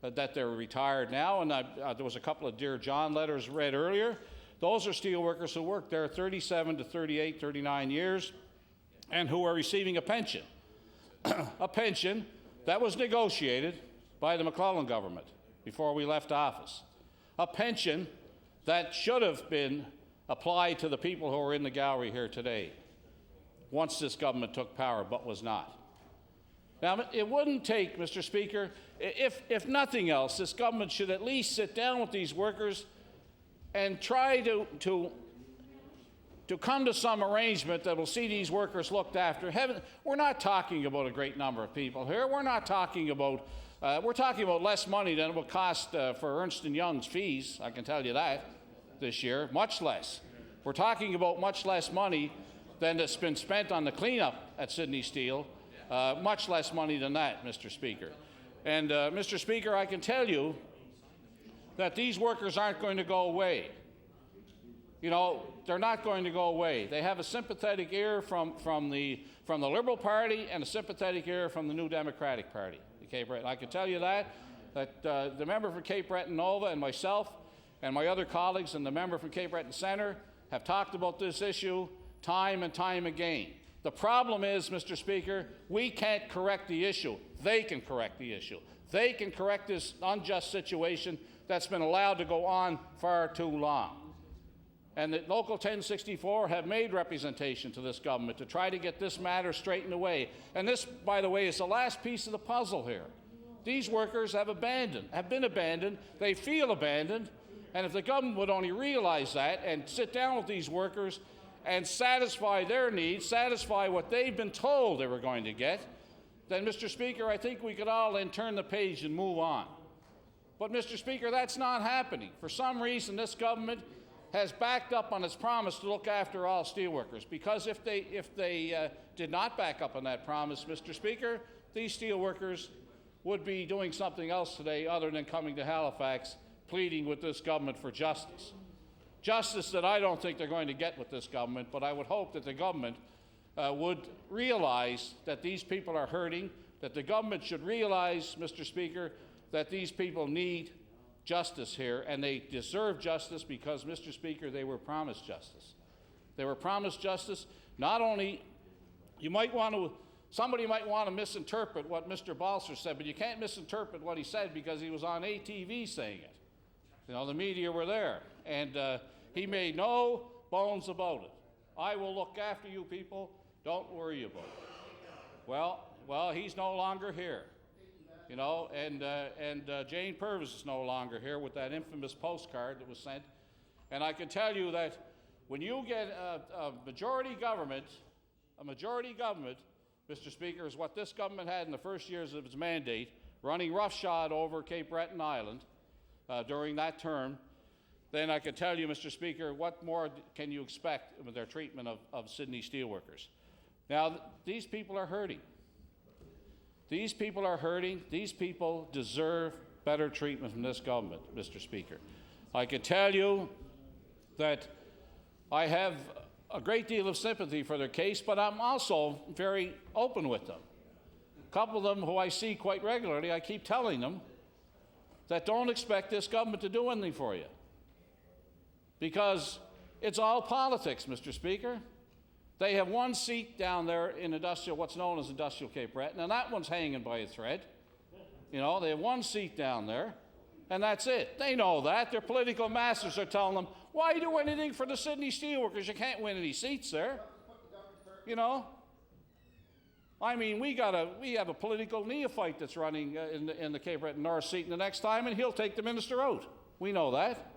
that they're retired now, and there was a couple of Dear John letters read earlier. Those are steelworkers who worked there 37 to 38, 39 years, and who are receiving a pension. A pension that was negotiated by the McClellan government before we left office. A pension that should have been applied to the people who are in the gallery here today once this government took power, but was not. Now, it wouldn't take, Mr. Speaker, if nothing else, this government should at least sit down with these workers and try to come to some arrangement that will see these workers looked after. We're not talking about a great number of people here. We're not talking about we're talking about less money than it will cost for Ernst & Young's fees, I can tell you that, this year, much less. We're talking about much less money than has been spent on the cleanup at Sydney Steel, much less money than that, Mr. Speaker. And, Mr. Speaker, I can tell you that these workers aren't going to go away. You know, they're not going to go away. They have a sympathetic ear from the Liberal Party and a sympathetic ear from the New Democratic Party. Cape Breton. I can tell you that the member for Cape Breton Nova and myself and my other colleagues and the member from Cape Breton Centre have talked about this issue time and time again. The problem is, Mr. Speaker, we can't correct the issue. They can correct the issue. They can correct this unjust situation that's been allowed to go on far too long. And the Local 1064 have made representation to this government to try to get this matter straightened away. And this, by the way, is the last piece of the puzzle here. These workers have been abandoned, they feel abandoned, and if the government would only realize that and sit down with these workers and satisfy their needs, satisfy what they've been told they were going to get, then, Mr. Speaker, I think we could all then turn the page and move on. But, Mr. Speaker, that's not happening. For some reason, this government has backed up on its promise to look after all steelworkers, because if they did not back up on that promise, Mr. Speaker, these steelworkers would be doing something else today other than coming to Halifax pleading with this government for justice. Justice that I don't think they're going to get with this government, but I would hope that the government would realize that these people are hurting, that the government should realize, Mr. Speaker, that these people need justice here, and they deserve justice because, Mr. Speaker, they were promised justice. They were promised justice. Not only, somebody might want to misinterpret what Mr. Balser said, but you can't misinterpret what he said because he was on ATV saying it. You know, the media were there, and he made no bones about it. I will look after you people. Don't worry about it. Well, he's no longer here. You know, and Jane Purvis is no longer here with that infamous postcard that was sent. And I can tell you that when you get a majority government, Mr. Speaker, is what this government had in the first years of its mandate, running roughshod over Cape Breton Island during that term, then I can tell you, Mr. Speaker, what more can you expect with their treatment of Sydney steelworkers? Now, these people are hurting. These people are hurting. These people deserve better treatment from this government, Mr. Speaker. I can tell you that I have a great deal of sympathy for their case, but I'm also very open with them. A couple of them who I see quite regularly, I keep telling them that don't expect this government to do anything for you. Because it's all politics, Mr. Speaker. They have one seat down there in what's known as Industrial Cape Breton, and that one's hanging by a thread. You know, they have one seat down there, and that's it. They know that. Their political masters are telling them, why do anything for the Sydney steelworkers? You can't win any seats there. You know? I mean, we have a political neophyte that's running in the Cape Breton North seat the next time, and he'll take the minister out. We know that.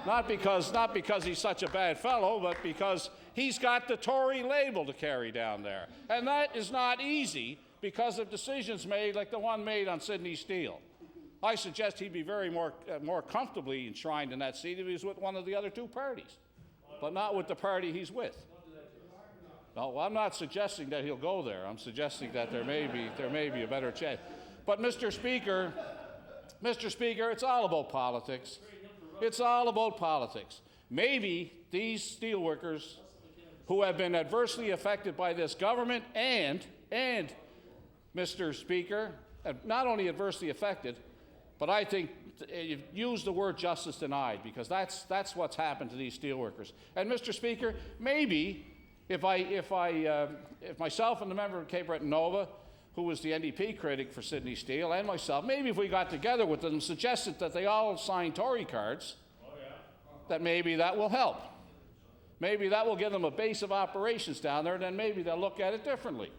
Not because he's such a bad fellow, but because he's got the Tory label to carry down there. And that is not easy because of decisions made like the one made on Sydney Steel. I suggest he'd be very more comfortably enshrined in that seat if he was with one of the other two parties, but not with the party he's with. No, well, I'm not suggesting that he'll go there. I'm suggesting that there may be a better chance. But Mr. Speaker, it's all about politics. It's all about politics. Maybe these steelworkers who have been adversely affected by this government and Mr. Speaker, not only adversely affected, but I think you use the word justice denied because that's what's happened to these steelworkers. And Mr. Speaker, maybe if myself and the member of Cape Breton Nova, who was the NDP critic for Sydney Steel, and myself, maybe if we got together with them and suggested that they all sign Tory cards, that maybe that will help. Maybe that will give them a base of operations down there, and then maybe they'll look at it differently.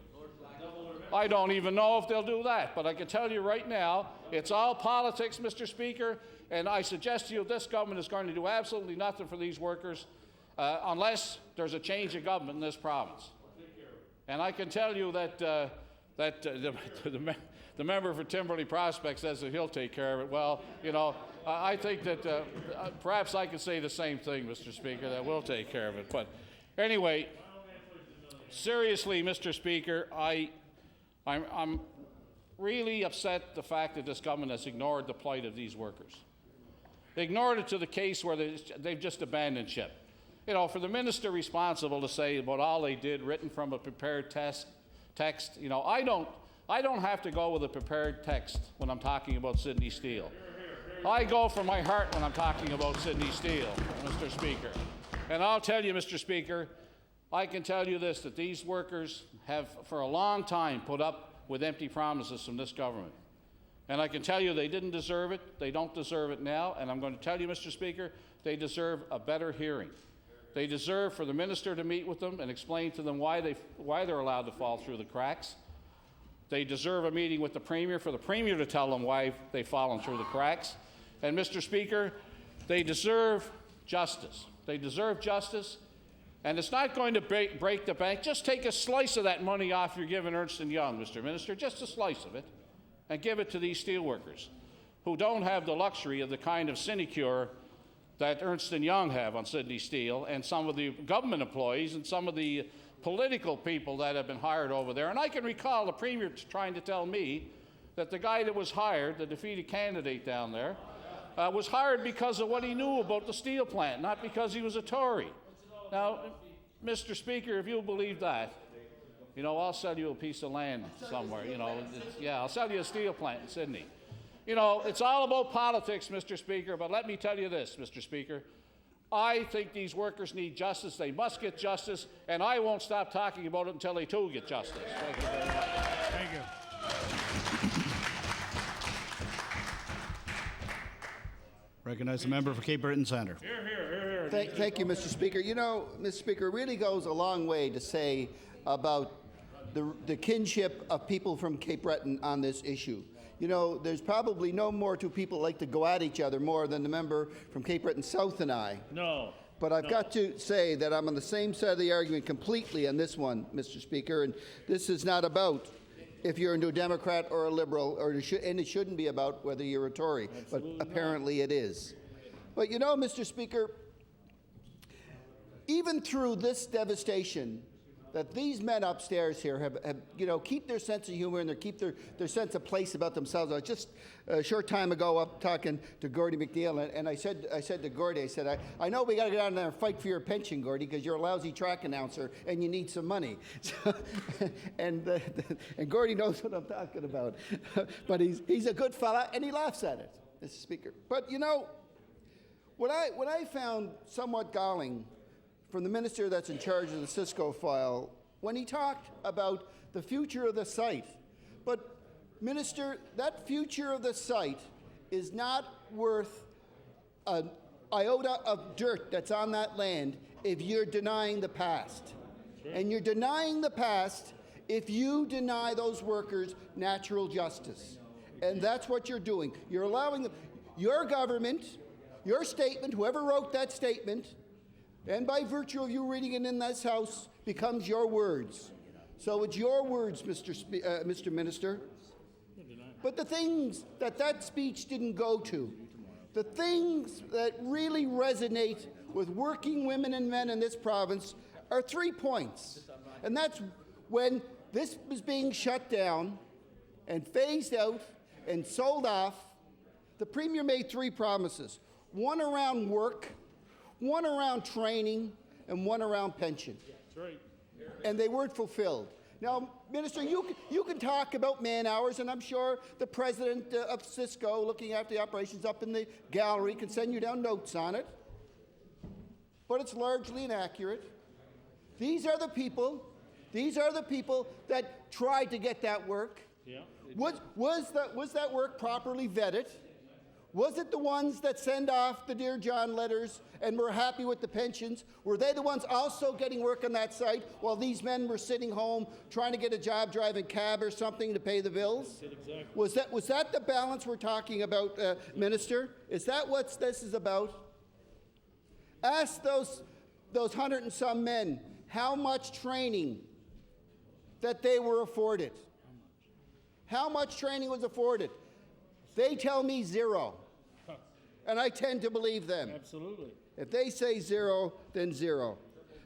I don't even know if they'll do that, but I can tell you right now, it's all politics, Mr. Speaker, and I suggest to you this government is going to do absolutely nothing for these workers unless there's a change of government in this province. And I can tell you that the member for Timberley Prospect says that he'll take care of it. Well, you know, I think that perhaps I could say the same thing, Mr. Speaker, that we'll take care of it. But anyway, seriously, Mr. Speaker, I'm really upset the fact that this government has ignored the plight of these workers. They ignored it to the case where they've just abandoned ship. You know, for the minister responsible to say about all they did, written from a prepared text, you know, I don't have to go with a prepared text when I'm talking about Sydney Steel. I go from my heart when I'm talking about Sydney Steel, Mr. Speaker. And I'll tell you, Mr. Speaker, I can tell you this, that these workers have for a long time put up with empty promises from this government. And I can tell you they didn't deserve it, they don't deserve it now, and I'm going to tell you, Mr. Speaker, they deserve a better hearing. They deserve for the minister to meet with them and explain to them why they're allowed to fall through the cracks. They deserve a meeting with the Premier for the Premier to tell them why they've fallen through the cracks. And Mr. Speaker, they deserve justice. They deserve justice, and it's not going to break the bank. Just take a slice of that money off you're giving Ernst & Young, Mr. Minister, just a slice of it, and give it to these steelworkers who don't have the luxury of the kind of sinecure that Ernst & Young have on Sydney Steel, and some of the government employees and some of the political people that have been hired over there. And I can recall the Premier trying to tell me that the guy that was hired, the defeated candidate down there, was hired because of what he knew about the steel plant, not because he was a Tory. Now, Mr. Speaker, if you'll believe that, you know, I'll sell you a piece of land somewhere, you know. Yeah, I'll sell you a steel plant in Sydney. You know, it's all about politics, Mr. Speaker, but let me tell you this, Mr. Speaker. I think these workers need justice. They must get justice, and I won't stop talking about it until they too get justice. Thank you very much. Thank you. Recognize the member for Cape Breton Centre. Thank you, Mr. Speaker. You know, Mr. Speaker, it really goes a long way to say about the kinship of people from Cape Breton on this issue. You know, there's probably no more two people like to go at each other more than the member from Cape Breton South and I. No. But I've got to say that I'm on the same side of the argument completely on this one, Mr. Speaker, and this is not about if you're a New Democrat or a Liberal, and it shouldn't be about whether you're a Tory, but apparently it is. But you know, Mr. Speaker, even through this devastation that these men upstairs here have you know, keep their sense of humor and keep their sense of place about themselves. I was just a short time ago up talking to Gordy McNeil, and I said to Gordy, I said, I know we got to get out there and fight for your pension, Gordy, because you're a lousy track announcer and you need some money. So, and Gordy knows what I'm talking about. But he's a good fella, and he laughs at it, Mr. Speaker. But you know, what I found somewhat galling from the minister that's in charge of the Cisco file, when he talked about the future of the site. But, Minister, that future of the site is not worth an iota of dirt that's on that land if you're denying the past. Sure. And you're denying the past if you deny those workers natural justice. And that's what you're doing. You're allowing them, your government, your statement, whoever wrote that statement, and by virtue of you reading it in this House, becomes your words. So it's your words, Mr. Minister. But the things that speech didn't go to, the things that really resonate with working women and men in this province are 3 points. And that's when this was being shut down and phased out and sold off, the Premier made 3 promises. One around work, one around training, and one around pension. That's right. And they weren't fulfilled. Now, Minister, you can talk about man hours, and I'm sure the president of Cisco, looking after the operations up in the gallery, can send you down notes on it. But it's largely inaccurate. These are the people that tried to get that work. Yeah. Was that work properly vetted? Was it the ones that send off the Dear John letters and were happy with the pensions? Were they the ones also getting work on that site while these men were sitting home trying to get a job driving cab or something to pay the bills? Exactly. Was that the balance we're talking about, Minister? Is that what this is about? Ask those 100 and some men how much training that they were afforded. How much training was afforded? They tell me 0, and I tend to believe them. Absolutely. If they say 0, then 0.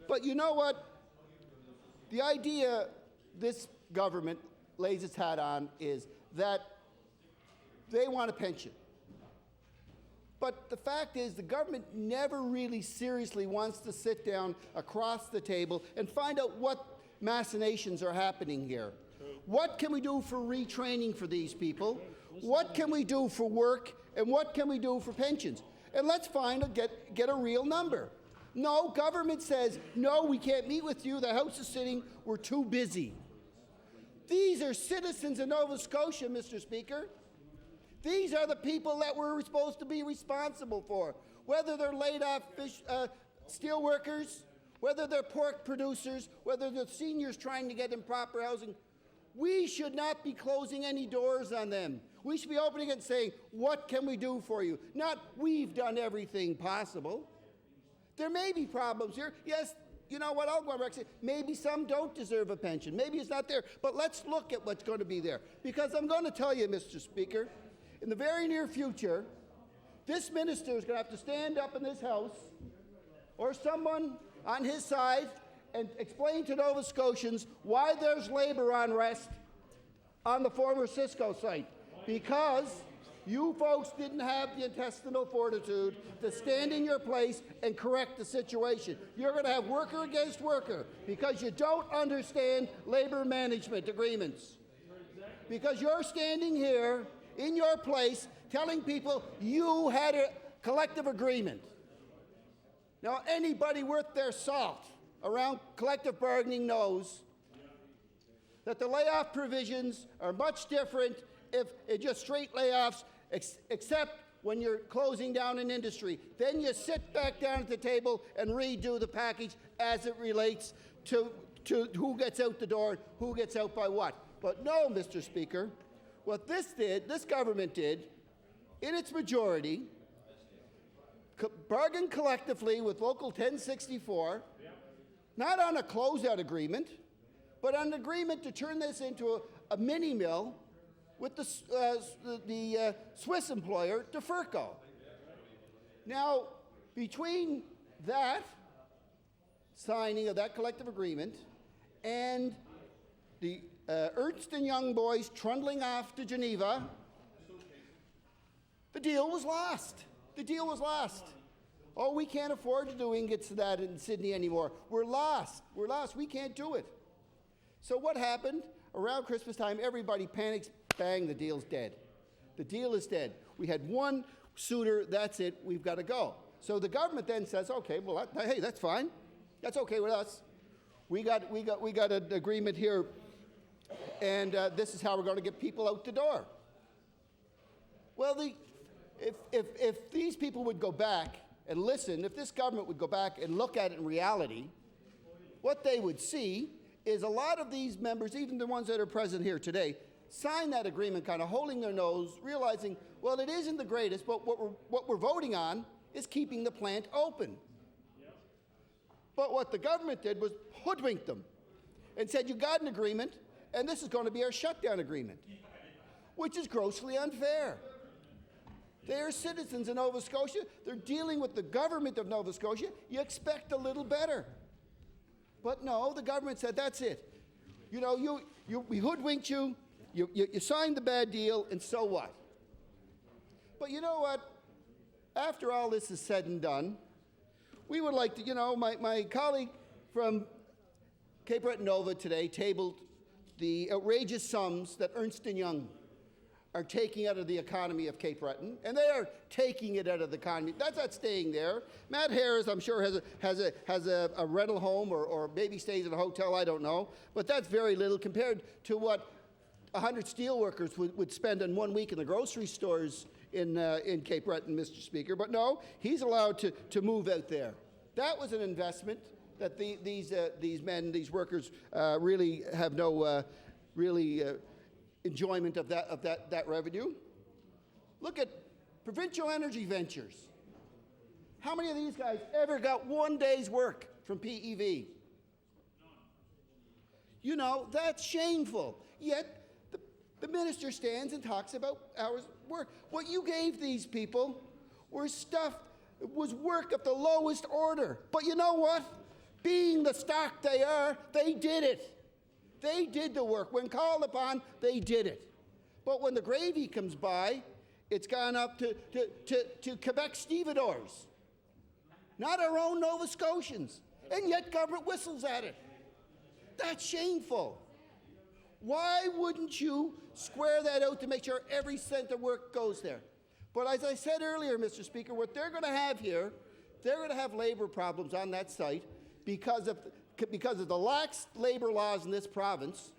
But you know what? The idea this government lays its hat on is that they want a pension. But the fact is, the government never really seriously wants to sit down across the table and find out what machinations are happening here. What can we do for retraining for these people? What can we do for work, and what can we do for pensions? And let's get a real number. No, government says, no, we can't meet with you. The House is sitting. We're too busy. These are citizens of Nova Scotia, Mr. Speaker. These are the people that we're supposed to be responsible for, whether they're laid off steel workers, whether they're pork producers, whether they're seniors trying to get them proper housing. We should not be closing any doors on them. We should be opening it and saying, what can we do for you? Not, we've done everything possible. There may be problems here. Yes, you know what, I'll go on record and say, maybe some don't deserve a pension. Maybe it's not there. But let's look at what's going to be there. Because I'm going to tell you, Mr. Speaker, in the very near future, this minister is going to have to stand up in this House, or someone on his side, and explain to Nova Scotians why there's labor unrest on the former Cisco site. Because You folks didn't have the intestinal fortitude to stand in your place and correct the situation. You're going to have worker against worker because you don't understand labor management agreements. Because you're standing here in your place telling people you had a collective agreement. Now, anybody worth their salt around collective bargaining knows that the layoff provisions are much different if it's just straight layoffs, except when you're closing down an industry. Then you sit back down at the table and redo the package as it relates to who gets out the door, who gets out by what. But no, Mr. Speaker, what this government did, in its majority, bargained collectively with Local 1064, not on a closeout agreement, but on an agreement to turn this into a mini mill with the Swiss employer, Deferco. Now, between that signing of that collective agreement and the Ernst & Young boys trundling off to Geneva, the deal was lost. The deal was lost. Oh, we can't afford to do ingots to that in Sydney anymore. We're lost. We're lost. We can't do it. So what happened? Around Christmas time, everybody panics. Bang, the deal's dead. The deal is dead. We had one suitor. That's it. We've got to go. So the government then says, okay, well, hey, that's fine. That's okay with us. We got an agreement here, and this is how we're going to get people out the door. Well, if these people would go back and listen, if this government would go back and look at it in reality, what they would see is a lot of these members, even the ones that are present here today, sign that agreement kind of holding their nose, realizing, well, it isn't the greatest, but what we're voting on is keeping the plant open. But what the government did was hoodwink them and said, you got an agreement, and this is going to be our shutdown agreement, which is grossly unfair. They are citizens of Nova Scotia. They're dealing with the government of Nova Scotia. You expect a little better. But no, the government said, that's it. You know, we hoodwinked you, you signed the bad deal, and so what? But you know what? After all this is said and done, we would like to, my colleague from Cape Breton Nova today tabled the outrageous sums that Ernst & Young are taking out of the economy of Cape Breton, and they are taking it out of the economy. That's not staying there. Matt Harris, I'm sure, has a rental home or maybe stays in a hotel, I don't know, but that's very little compared to what 100 steelworkers would spend in 1 week in the grocery stores in Cape Breton, Mr. Speaker. But no, he's allowed to move out there. That was an investment that these men, these workers, really have no enjoyment of that revenue. Look at Provincial Energy Ventures. How many of these guys ever got 1 day's work from PEV? You know, that's shameful. Yet the minister stands and talks about hours of work. What you gave these people was work of the lowest order. But you know what? Being the stock they are, they did it. They did the work. When called upon, they did it. But when the gravy comes by, it's gone up to Quebec stevedores, not our own Nova Scotians. And yet government whistles at it. That's shameful. Why wouldn't you square that out to make sure every cent of work goes there? But as I said earlier, Mr. Speaker, what they're going to have here, they're going to have labor problems on that site because of the lax labor laws in this province,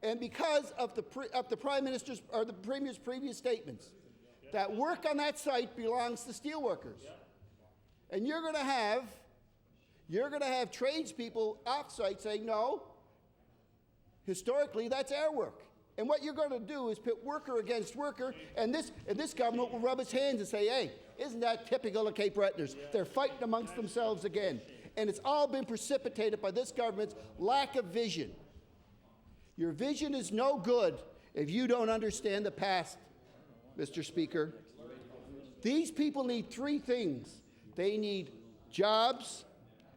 and because of the Prime Minister's or the Premier's previous statements, that work on that site belongs to steelworkers, and you're going to have tradespeople off-site saying no. Historically, that's our work, and what you're going to do is pit worker against worker, and this government will rub its hands and say, "Hey, isn't that typical of Cape Bretoners? They're fighting amongst themselves again." And it's all been precipitated by this government's lack of vision. Your vision is no good if you don't understand the past, Mr. Speaker. These people need three things. They need jobs,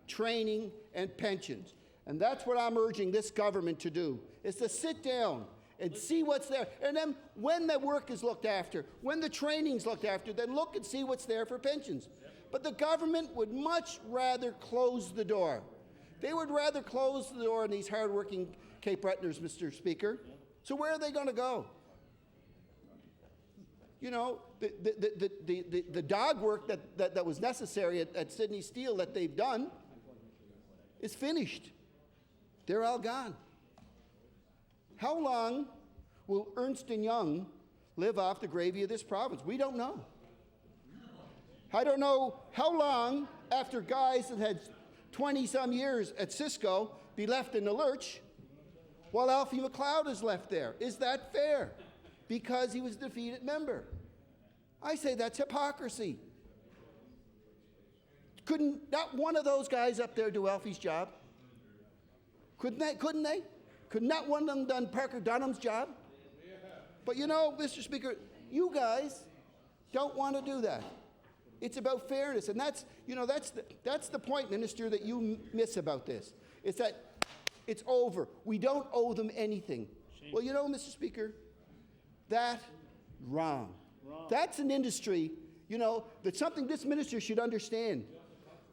training, and pensions. And that's what I'm urging this government to do, is to sit down and see what's there. And then when the work is looked after, when the training's looked after, then look and see what's there for pensions. But the government would much rather close the door. They would rather close the door on these hard-working Cape Bretoners, Mr. Speaker. So where are they going to go? You know, the dog work that was necessary at Sydney Steel that they've done is finished. They're all gone. How long will Ernst & Young live off the gravy of this province? We don't know. I don't know how long after guys that had 20-some years at Cisco be left in the lurch while Alfie McLeod is left there. Is that fair? Because he was a defeated member. I say that's hypocrisy. Couldn't not one of those guys up there do Alfie's job? Couldn't they? Could not one of them done Parker Dunham's job? But you know, Mr. Speaker, you guys don't want to do that. It's about fairness, and that's the point, Minister, that you miss about this. It's that it's over. We don't owe them anything. Well, you know, Mr. Speaker, that's wrong. That's an industry, you know, that's something this minister should understand.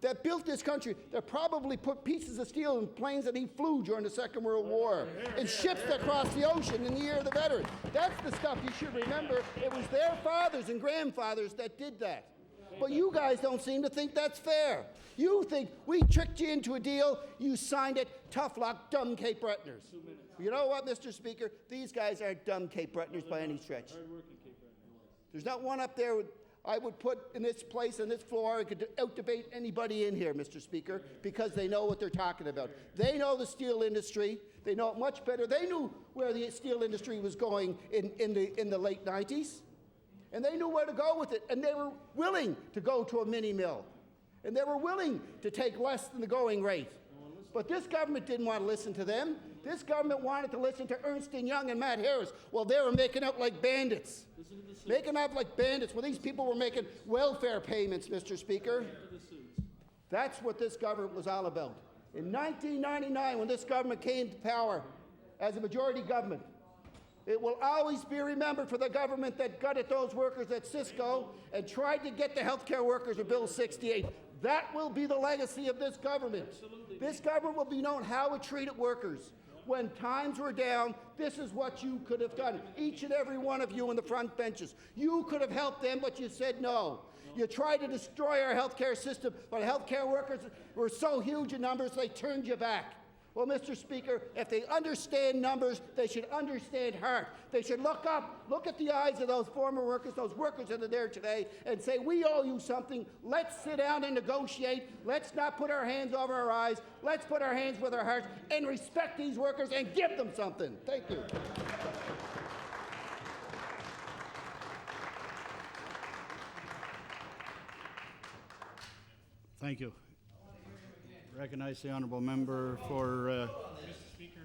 That built this country, that probably put pieces of steel in planes that he flew during the Second World War, and ships that crossed the ocean in the year of the veteran. That's the stuff you should remember. It was their fathers and grandfathers that did that. But you guys don't seem to think that's fair. You think we tricked you into a deal, you signed it, tough luck, dumb Cape Bretoners. You know what, Mr. Speaker? These guys aren't dumb Cape Bretoners by any stretch. There's not one up there I would put in this place, on this floor, I could out-debate anybody in here, Mr. Speaker, because they know what they're talking about. They know the steel industry. They know it much better. They knew where the steel industry was going in the late 90s. And they knew where to go with it, and they were willing to go to a mini mill. And they were willing to take less than the going rate. But this government didn't want to listen to them. This government wanted to listen to Ernst & Young and Matt Harris. Well, they were making out like bandits. Making out like bandits. Well, these people were making welfare payments, Mr. Speaker. That's what this government was all about. In 1999, when this government came to power as a majority government, it will always be remembered for the government that gutted those workers at Cisco and tried to get the health care workers a Bill 68. That will be the legacy of this government. Absolutely. This government will be known how it treated workers. When times were down, this is what you could have done. Each and every one of you in the front benches. You could have helped them, but you said no. You tried to destroy our health care system, but health care workers were so huge in numbers, they turned you back. Well, Mr. Speaker, if they understand numbers, they should understand heart. They should look up, look at the eyes of those former workers, those workers that are there today, and say, we owe you something. Let's sit down and negotiate. Let's not put our hands over our eyes. Let's put our hands with our hearts and respect these workers and give them something. Thank you. Thank you. Recognize the honourable member for. Mr. Speaker,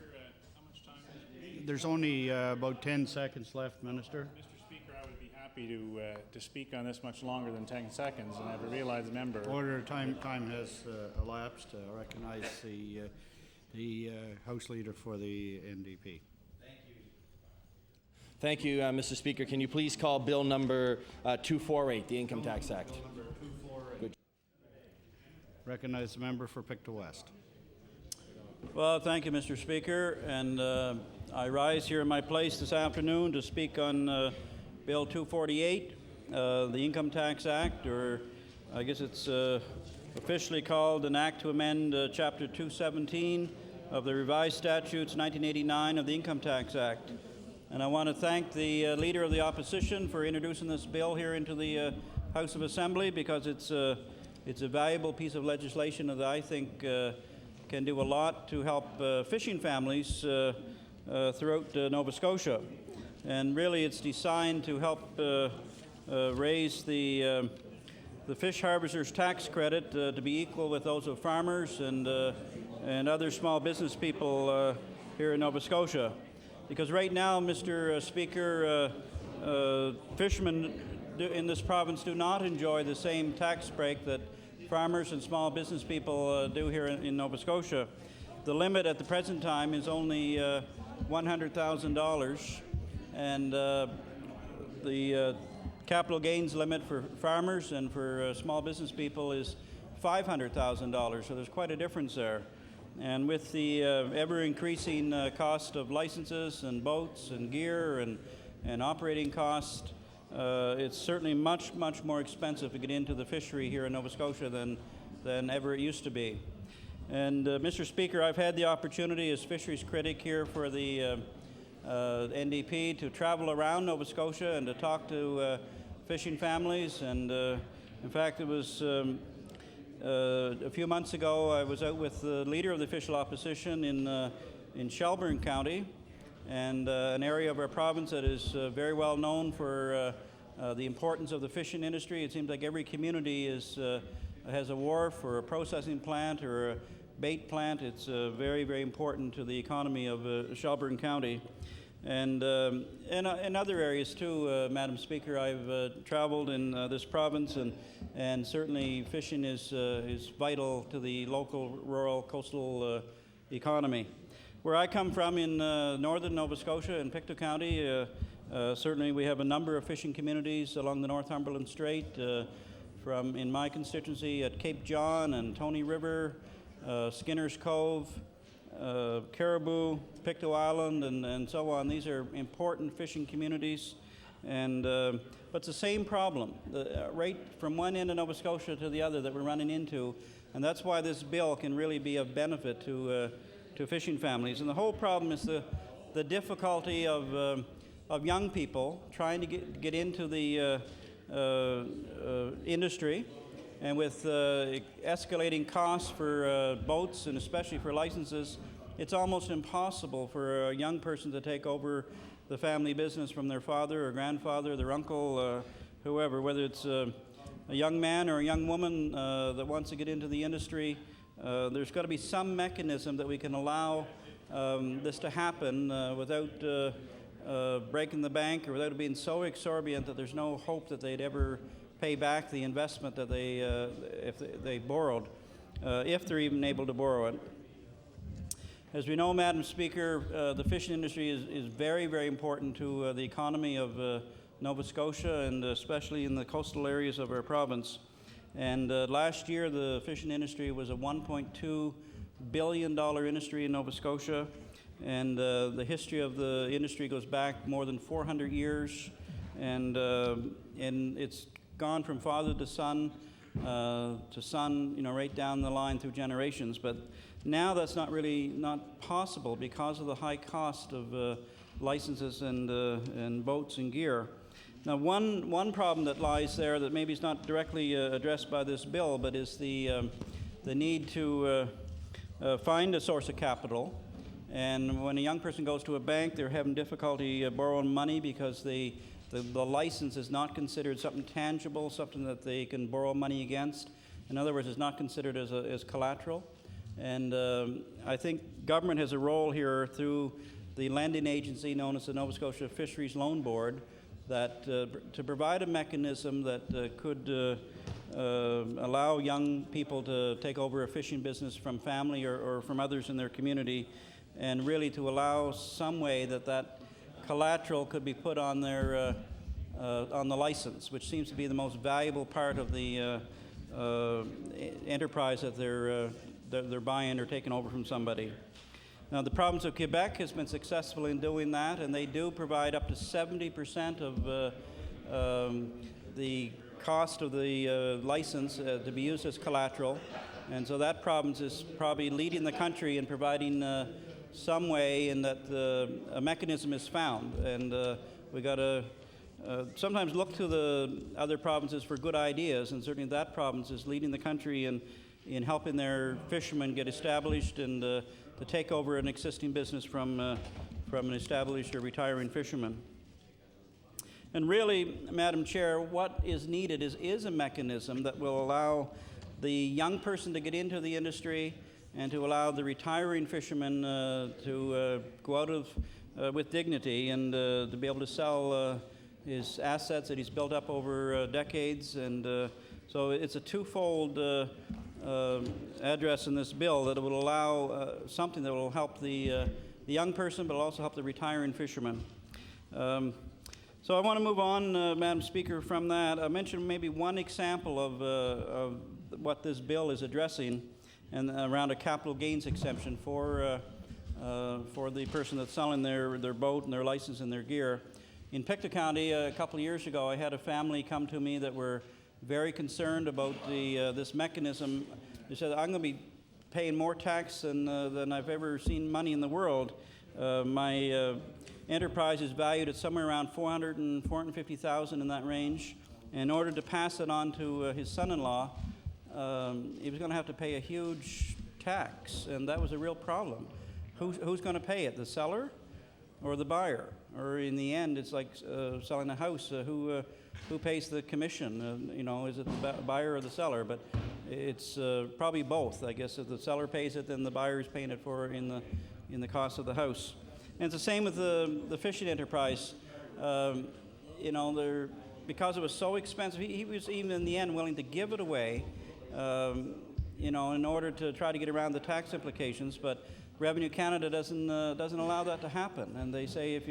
how much time is There's only about 10 seconds left, Minister. Mr. Speaker, I would be happy to speak on this much longer than 10 seconds, and I have realized the member. Order. Time has elapsed. I recognize the House Leader for the NDP. Thank you, Mr. Speaker. Can you please call Bill number 248, the Income Tax Act? Good. Recognize the member for Pictou West. Well, thank you, Mr. Speaker. And I rise here in my place this afternoon to speak on Bill 248, the Income Tax Act, or I guess it's officially called an Act to amend Chapter 217 of the Revised Statutes 1989 of the Income Tax Act. And I want to thank the Leader of the Opposition for introducing this bill here into the House of Assembly, because it's a valuable piece of legislation that I think can do a lot to help fishing families throughout Nova Scotia. And really it's designed to help raise the fish harvesters' tax credit to be equal with those of farmers and other small business people here in Nova Scotia. Because right now, Mr. Speaker, fishermen in this province do not enjoy the same tax break that farmers and small business people do here in Nova Scotia. The limit at the present time is only $100,000, and the capital gains limit for farmers and for small business people is $500,000, so there's quite a difference there. And with the ever-increasing cost of licenses and boats and gear and operating costs, it's certainly much, much more expensive to get into the fishery here in Nova Scotia than ever it used to be. And Mr. Speaker, I've had the opportunity as fisheries critic here for the NDP to travel around Nova Scotia and to talk to fishing families. And in fact, it was a few months ago I was out with the leader of the official opposition in Shelburne County, and an area of our province that is very well known for the importance of the fishing industry. It seems like every community has a wharf or a processing plant or a bait plant. It's very, very important to the economy of Shelburne County. And in other areas too, Madam Speaker, I've traveled in this province, and certainly fishing is vital to the local, rural, coastal economy. Where I come from in northern Nova Scotia in Pictou County, certainly we have a number of fishing communities along the Northumberland Strait, from in my constituency at Cape John and Tony River, Skinner's Cove, Caribou, Pictou Island, and so on. These are important fishing communities, and but it's the same problem, right from one end of Nova Scotia to the other that we're running into, and that's why this bill can really be of benefit to fishing families. And the whole problem is the difficulty of young people trying to get into the industry, and with escalating costs for boats and especially for licenses, it's almost impossible for a young person to take over the family business from their father or grandfather, their uncle, whoever, whether it's a young man or a young woman that wants to get into the industry. There's got to be some mechanism that we can allow this to happen without breaking the bank, or without it being so exorbitant that there's no hope that they'd ever pay back the investment that if they borrowed, if they're even able to borrow it. As we know, Madam Speaker, the fishing industry is very, very important to the economy of Nova Scotia, and especially in the coastal areas of our province. And last year, the fishing industry was a $1.2 billion industry in Nova Scotia, and the history of the industry goes back more than 400 years, and it's gone from father to son, right down the line through generations. But now that's not possible because of the high cost of licenses and boats and gear. Now, one problem that lies there that maybe is not directly addressed by this bill, but is the need to find a source of capital. And when a young person goes to a bank, they're having difficulty borrowing money because the license is not considered something tangible, something that they can borrow money against. In other words, it's not considered as collateral. And I think government has a role here through the lending agency known as the Nova Scotia Fisheries Loan Board, that to provide a mechanism that could allow young people to take over a fishing business from family or from others in their community, and really to allow some way that collateral could be put on their on the license, which seems to be the most valuable part of the enterprise that they're buying or taking over from somebody. Now, the province of Quebec has been successful in doing that, and they do provide up to 70% of the cost of the license to be used as collateral. And so that province is probably leading the country in providing some way in that a mechanism is found. And we got to sometimes look to the other provinces for good ideas, and certainly that province is leading the country in helping their fishermen get established and to take over an existing business from an established or retiring fisherman. And really, Madam Chair, what is needed is a mechanism that will allow the young person to get into the industry and to allow the retiring fisherman to go out with dignity and to be able to sell his assets that he's built up over decades. And so it's a twofold address in this bill that it will allow something that will help the young person, but it'll also help the retiring fisherman. So I want to move on, Madam Speaker, from that. I mentioned maybe one example of what this bill is addressing, and around a capital gains exemption for the person that's selling their boat and their license and their gear. In Pictou County, a couple of years ago, I had a family come to me that were very concerned about this mechanism. They said, I'm going to be paying more tax than I've ever seen money in the world. My enterprise is valued at somewhere around $400,000 and $450,000 in that range. And in order to pass it on to his son-in-law, he was going to have to pay a huge tax, and that was a real problem. Who's going to pay it, the seller or the buyer? Or in the end, it's like selling a house. Who pays the commission? Is it the buyer or the seller? But it's probably both. I guess if the seller pays it, then the buyer is paying it for in the cost of the house. And it's the same with the fishing enterprise. Because it was so expensive, he was even in the end willing to give it away, in order to try to get around the tax implications. But Revenue Canada doesn't allow that to happen. And they say if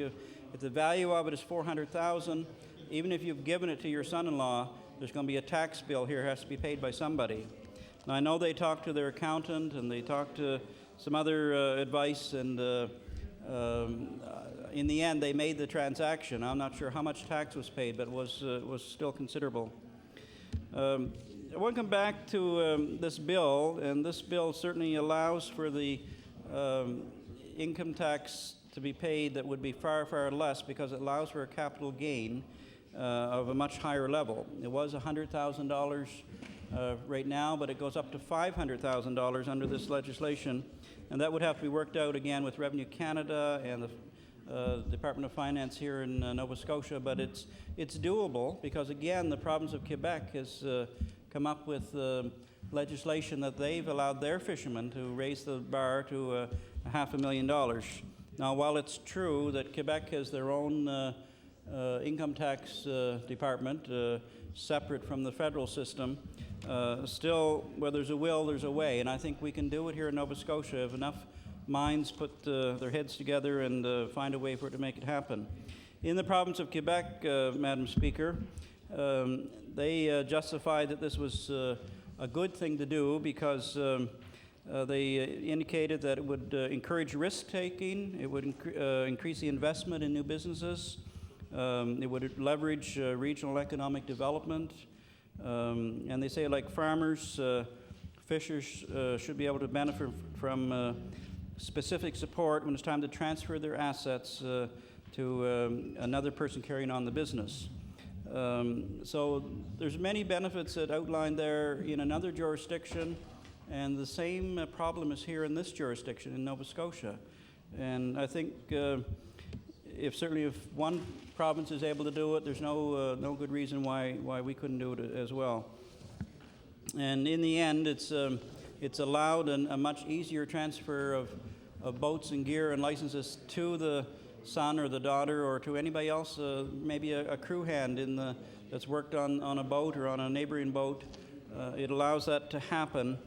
the value of it is $400,000, even if you've given it to your son-in-law, there's going to be a tax bill here. It has to be paid by somebody. Now, I know they talked to their accountant and they talked to some other advice, and in the end, they made the transaction. I'm not sure how much tax was paid, but it was still considerable. I want to come back to this bill, and this bill certainly allows for the income tax to be paid that would be far, far less, because it allows for a capital gain of a much higher level. It was $100,000 right now, but it goes up to $500,000 under this legislation. And that would have to be worked out again with Revenue Canada and the Department of Finance here in Nova Scotia. But it's doable because, again, the province of Quebec has come up with legislation that they've allowed their fishermen to raise the bar to $500,000. Now, while it's true that Quebec has their own income tax department separate from the federal system, still, where there's a will, there's a way, and I think we can do it here in Nova Scotia if enough minds put their heads together and find a way for it to make it happen. In the province of Quebec, Madam Speaker, they justified that this was a good thing to do because they indicated that it would encourage risk-taking, it would increase the investment in new businesses, it would leverage regional economic development, and they say, like farmers, fishers should be able to benefit from specific support when it's time to transfer their assets to another person carrying on the business. So there's many benefits that outlined there in another jurisdiction, and the same problem is here in this jurisdiction in Nova Scotia. And I think if one province is able to do it, there's no good reason why we couldn't do it as well. And in the end, it's allowed a much easier transfer of boats and gear and licenses to the son or the daughter or to anybody else, maybe a crew hand that's worked on a boat or on a neighboring boat. It allows that to happen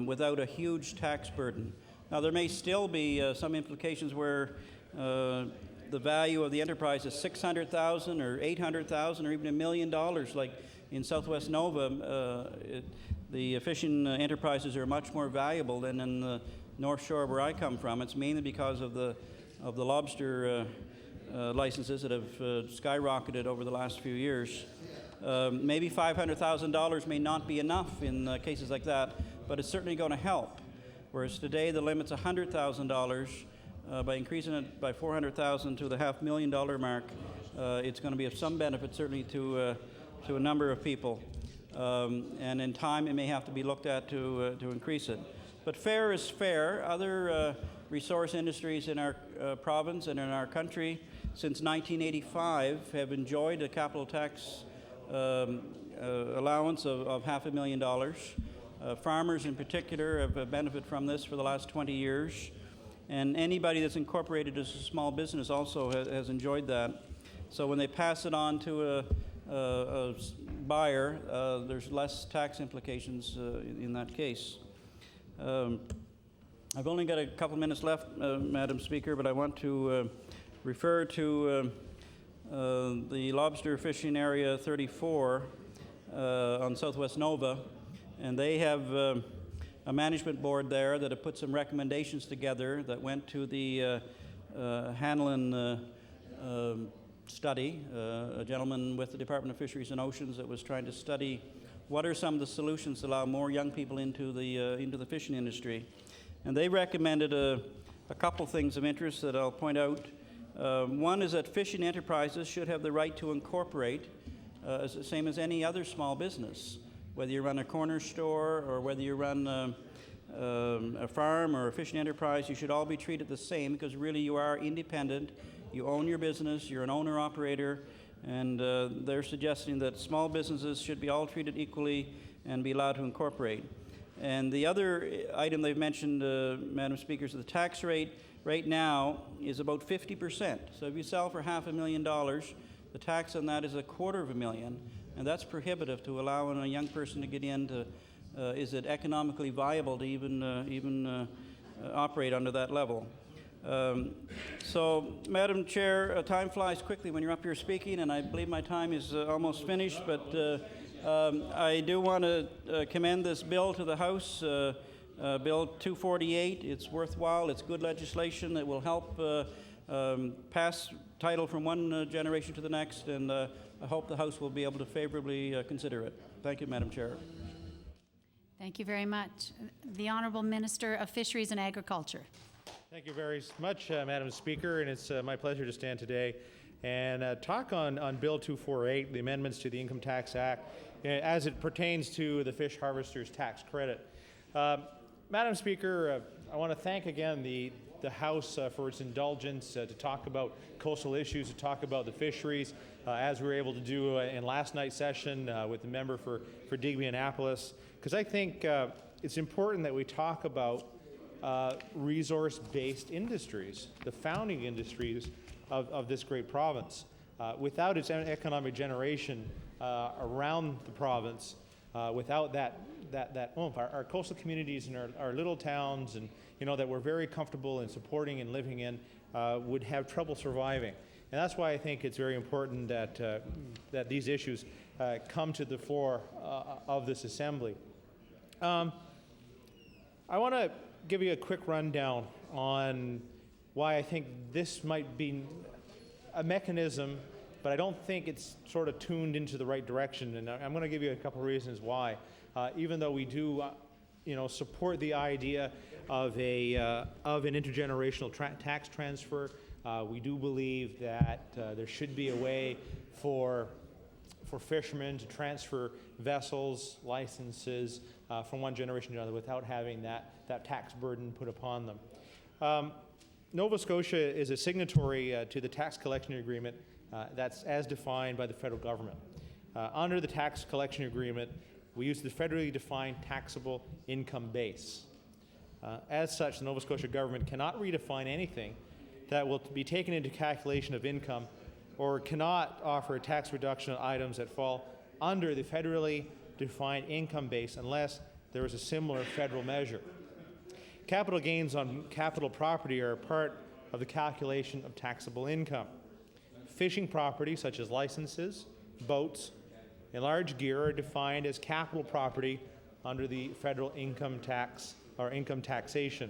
without a huge tax burden. Now, there may still be some implications where the value of the enterprise is $600,000 or $800,000 or even $1 million, like in Southwest Nova. The fishing enterprises are much more valuable than in the North Shore where I come from. It's mainly because of the lobster licenses that have skyrocketed over the last few years. Maybe $500,000 may not be enough in cases like that, but it's certainly going to help. Whereas today the limit's $100,000. By increasing it by $400,000 to the $500,000 mark, it's going to be of some benefit, certainly to a number of people. And in time, it may have to be looked at to increase it. But fair is fair. Other resource industries in our province and in our country since 1985 have enjoyed a capital tax allowance of $500,000. Farmers in particular have benefited from this for the last 20 years. And anybody that's incorporated as a small business also has enjoyed that. So when they pass it on to a buyer, there's less tax implications in that case. I've only got a couple minutes left, Madam Speaker, but I want to refer to the lobster fishing area 34 on Southwest Nova, and they have a management board there that have put some recommendations together that went to the Hanlon study, a gentleman with the Department of Fisheries and Oceans that was trying to study what are some of the solutions to allow more young people into the fishing industry. And they recommended a couple things of interest that I'll point out. One is that fishing enterprises should have the right to incorporate, as the same as any other small business, whether you run a corner store or whether you run a farm or a fishing enterprise. You should all be treated the same because really you are independent. You own your business, you're an owner-operator, and they're suggesting that small businesses should be all treated equally and be allowed to incorporate. And the other item they've mentioned, Madam Speaker, is the tax rate right now is about 50%. So if you sell for $500,000, the tax on that is $250,000, and that's prohibitive to allowing a young person to get into. Is it economically viable to even operate under that level? So, Madam Chair, time flies quickly when you're up here speaking, and I believe my time is almost finished, but I do want to commend this bill to the House, Bill 248. It's worthwhile. It's good legislation that will help pass title from one generation to the next, and I hope the House will be able to favorably consider it. Thank you, Madam Chair. Thank you very much. The Honourable Minister of Fisheries and Agriculture. Thank you very much, Madam Speaker, and it's my pleasure to stand today and talk on Bill 248, the amendments to the Income Tax Act, as it pertains to the fish harvesters tax credit. Madam Speaker, I want to thank again the House for its indulgence to talk about coastal issues, to talk about the fisheries, as we were able to do in last night's session with the member for Digby Annapolis, because I think it's important that we talk about resource-based industries, the founding industries of this great province. Without its economic generation around the province, without that our coastal communities and our little towns, and that we're very comfortable in supporting and living in, would have trouble surviving. And that's why I think it's very important that these issues come to the fore of this assembly. I want to give you a quick rundown on why I think this might be a mechanism, but I don't think it's sort of tuned into the right direction. And I'm going to give you a couple of reasons why. Even though we do, support the idea of an intergenerational tax transfer, we do believe that there should be a way for fishermen to transfer vessels, licenses from one generation to another without having that tax burden put upon them. Nova Scotia is a signatory to the tax collection agreement that's as defined by the federal government. Under the tax collection agreement, we use the federally defined taxable income base. As such, the Nova Scotia government cannot redefine anything that will be taken into calculation of income, or cannot offer a tax reduction on items that fall under the federally defined income base unless there is a similar federal measure. Capital gains on capital property are a part of the calculation of taxable income. Fishing property, such as licenses, boats, and large gear, are defined as capital property under the federal income tax or income taxation.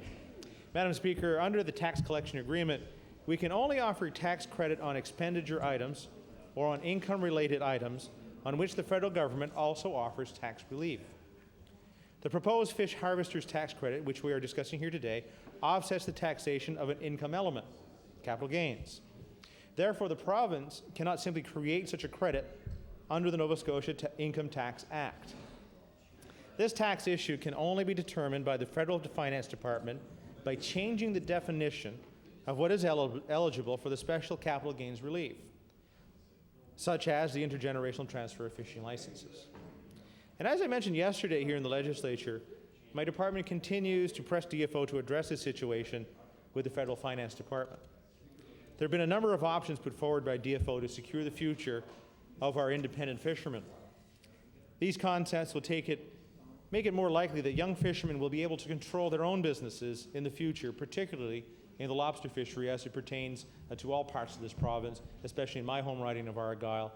Madam Speaker, under the tax collection agreement, we can only offer tax credit on expenditure items or on income-related items on which the federal government also offers tax relief. The proposed fish harvesters tax credit, which we are discussing here today, offsets the taxation of an income element, capital gains. Therefore, the province cannot simply create such a credit under the Nova Scotia Income Tax Act. This tax issue can only be determined by the Federal Finance Department by changing the definition of what is eligible for the special capital gains relief, such as the intergenerational transfer of fishing licenses. And as I mentioned yesterday here in the legislature, my department continues to press DFO to address this situation with the Federal Finance Department. There have been a number of options put forward by DFO to secure the future of our independent fishermen. These concepts will take it make it more likely that young fishermen will be able to control their own businesses in the future, particularly in the lobster fishery as it pertains to all parts of this province, especially in my home riding of Argyll,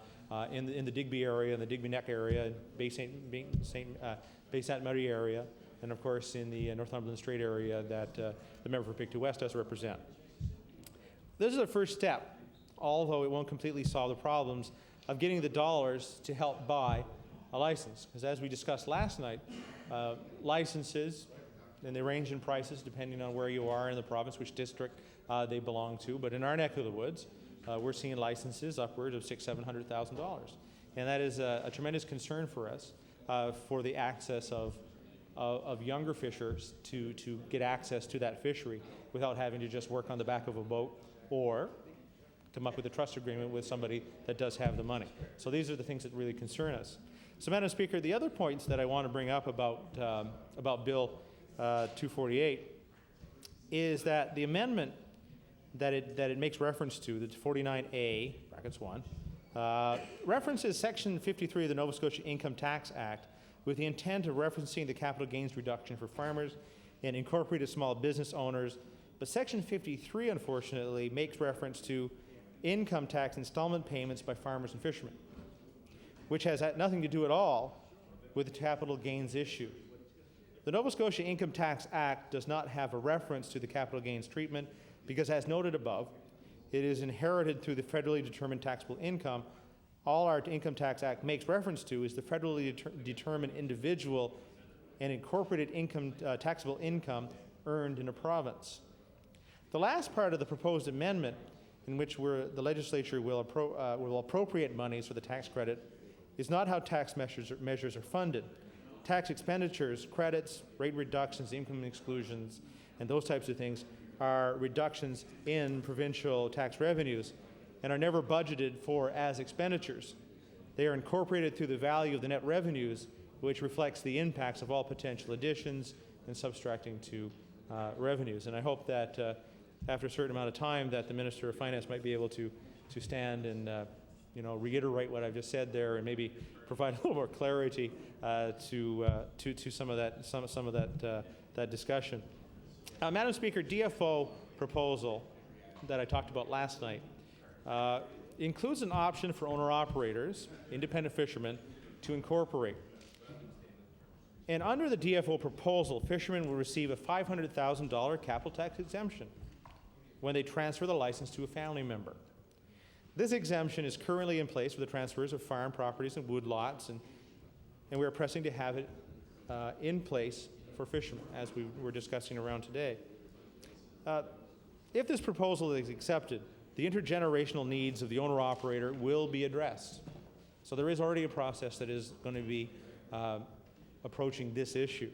in the Digby area, in the Digby Neck area, Bay Sainte Marie area, and of course in the Northumberland Strait area that the member for Pictou West does represent. This is a first step, although it won't completely solve the problems of getting the dollars to help buy a license. Because as we discussed last night, licenses, and they range in prices depending on where you are in the province, which district they belong to. But in our neck of the woods, we're seeing licenses upwards of $600,000 to $700,000. And that is a tremendous concern for us for the access of younger fishers to get access to that fishery without having to just work on the back of a boat or come up with a trust agreement with somebody that does have the money. So these are the things that really concern us. So, Madam Speaker, the other points that I want to bring up about Bill 248 is that the amendment that it makes reference to, the 49A, brackets 1, references Section 53 of the Nova Scotia Income Tax Act with the intent of referencing the capital gains reduction for farmers and incorporated small business owners. But Section 53, unfortunately, makes reference to income tax installment payments by farmers and fishermen, which has nothing to do at all with the capital gains issue. The Nova Scotia Income Tax Act does not have a reference to the capital gains treatment because, as noted above, it is inherited through the federally determined taxable income. All our Income Tax Act makes reference to is the federally determined individual and incorporated income, taxable income earned in a province. The last part of the proposed amendment, in which the legislature will appropriate monies for the tax credit, is not how tax measures are funded. Tax expenditures, credits, rate reductions, income exclusions, and those types of things are reductions in provincial tax revenues and are never budgeted for as expenditures. They are incorporated through the value of the net revenues, which reflects the impacts of all potential additions and subtracting to revenues. And I hope that after a certain amount of time that the Minister of Finance might be able to stand and reiterate what I've just said there and maybe provide a little more clarity to some of that discussion. Madam Speaker, DFO proposal that I talked about last night includes an option for owner-operators, independent fishermen, to incorporate. And under the DFO proposal, fishermen will receive a $500,000 capital tax exemption when they transfer the license to a family member. This exemption is currently in place for the transfers of farm properties and woodlots, and we are pressing to have it in place for fishermen, as we were discussing around today. If this proposal is accepted, the intergenerational needs of the owner-operator will be addressed. So there is already a process that is going to be approaching this issue.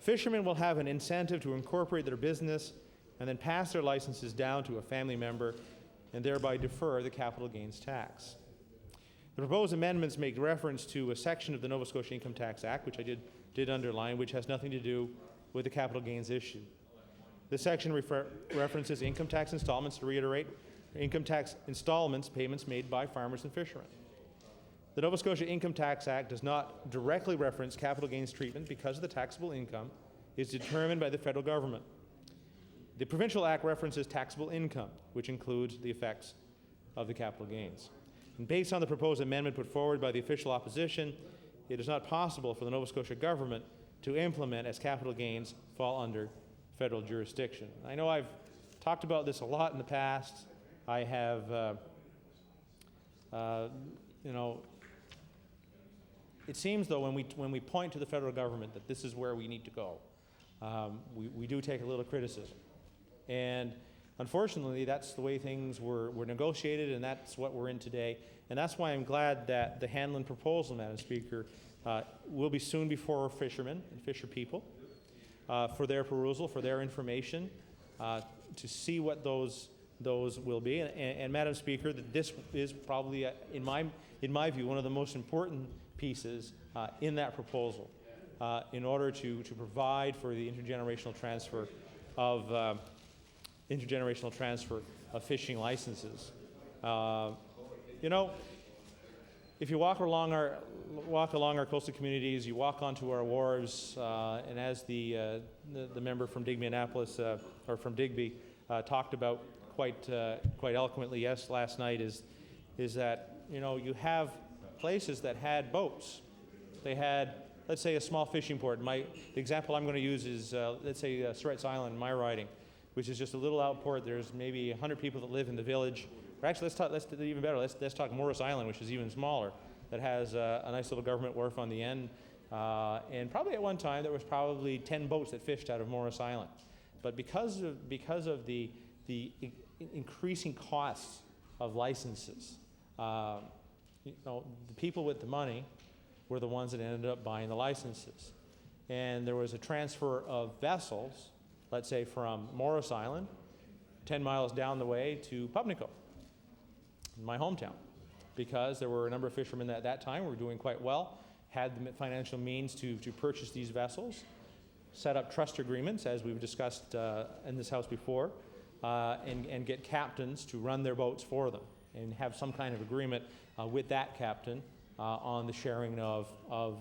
Fishermen will have an incentive to incorporate their business and then pass their licenses down to a family member and thereby defer the capital gains tax. The proposed amendments make reference to a section of the Nova Scotia Income Tax Act, which I did underline, which has nothing to do with the capital gains issue. This section references income tax installments, to reiterate, income tax installments payments made by farmers and fishermen. The Nova Scotia Income Tax Act does not directly reference capital gains treatment because the taxable income is determined by the federal government. The Provincial Act references taxable income, which includes the effects of the capital gains. And based on the proposed amendment put forward by the official opposition, it is not possible for the Nova Scotia government to implement as capital gains fall under federal jurisdiction. I know I've talked about this a lot in the past. I have, it seems though when we point to the federal government that this is where we need to go, we do take a little criticism. And unfortunately, that's the way things were negotiated, and that's what we're in today. And that's why I'm glad that the Hanlon proposal, Madam Speaker, will be soon before fishermen and fisher people for their perusal, for their information, to see what those will be. And Madam Speaker, that this is probably, in my view, one of the most important pieces in that proposal in order to provide for the intergenerational transfer of fishing licenses. If you walk along walk along our coastal communities, you walk onto our wharves, and as the member from Digby-Annapolis, or from Digby, talked about quite eloquently last night, is that, you know, you have places that had boats. They had, let's say, a small fishing port. The example I'm going to use is, let's say, Surratt's Island, my riding, which is just a little outport. There's maybe 100 people that live in the village. Or actually, let's do even better. Let's talk Morris Island, which is even smaller, that has a nice little government wharf on the end. And probably at one time, there was probably 10 boats that fished out of Morris Island. But because of the increasing costs of licenses, you know, the people with the money were the ones that ended up buying the licenses. And there was a transfer of vessels, let's say from Morris Island, 10 miles down the way to Pubnico, my hometown, because there were a number of fishermen at that time who were doing quite well, had the financial means to purchase these vessels, set up trust agreements, as we've discussed in this house before, and get captains to run their boats for them, and have some kind of agreement with that captain on the sharing of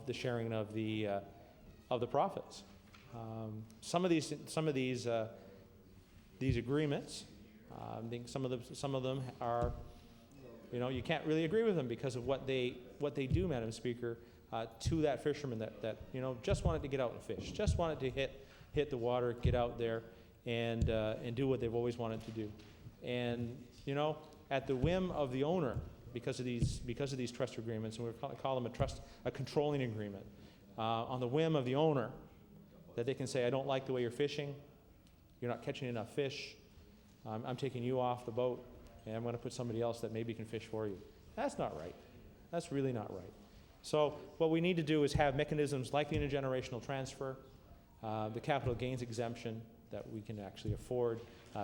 the profits. Some of these agreements, I think some of them are, you know, you can't really agree with them because of what they do, Madam Speaker, to that fisherman that you know, just wanted to get out and fish, just wanted to hit the water, get out there, and do what they've always wanted to do. And you know, at the whim of the owner, because of these trust agreements, and we call them a controlling agreement, on the whim of the owner, that they can say, I don't like the way you're fishing, you're not catching enough fish, I'm taking you off the boat, and I'm going to put somebody else that maybe can fish for you. That's not right. That's really not right. So what we need to do is have mechanisms like the intergenerational transfer, the capital gains exemption that we can actually afford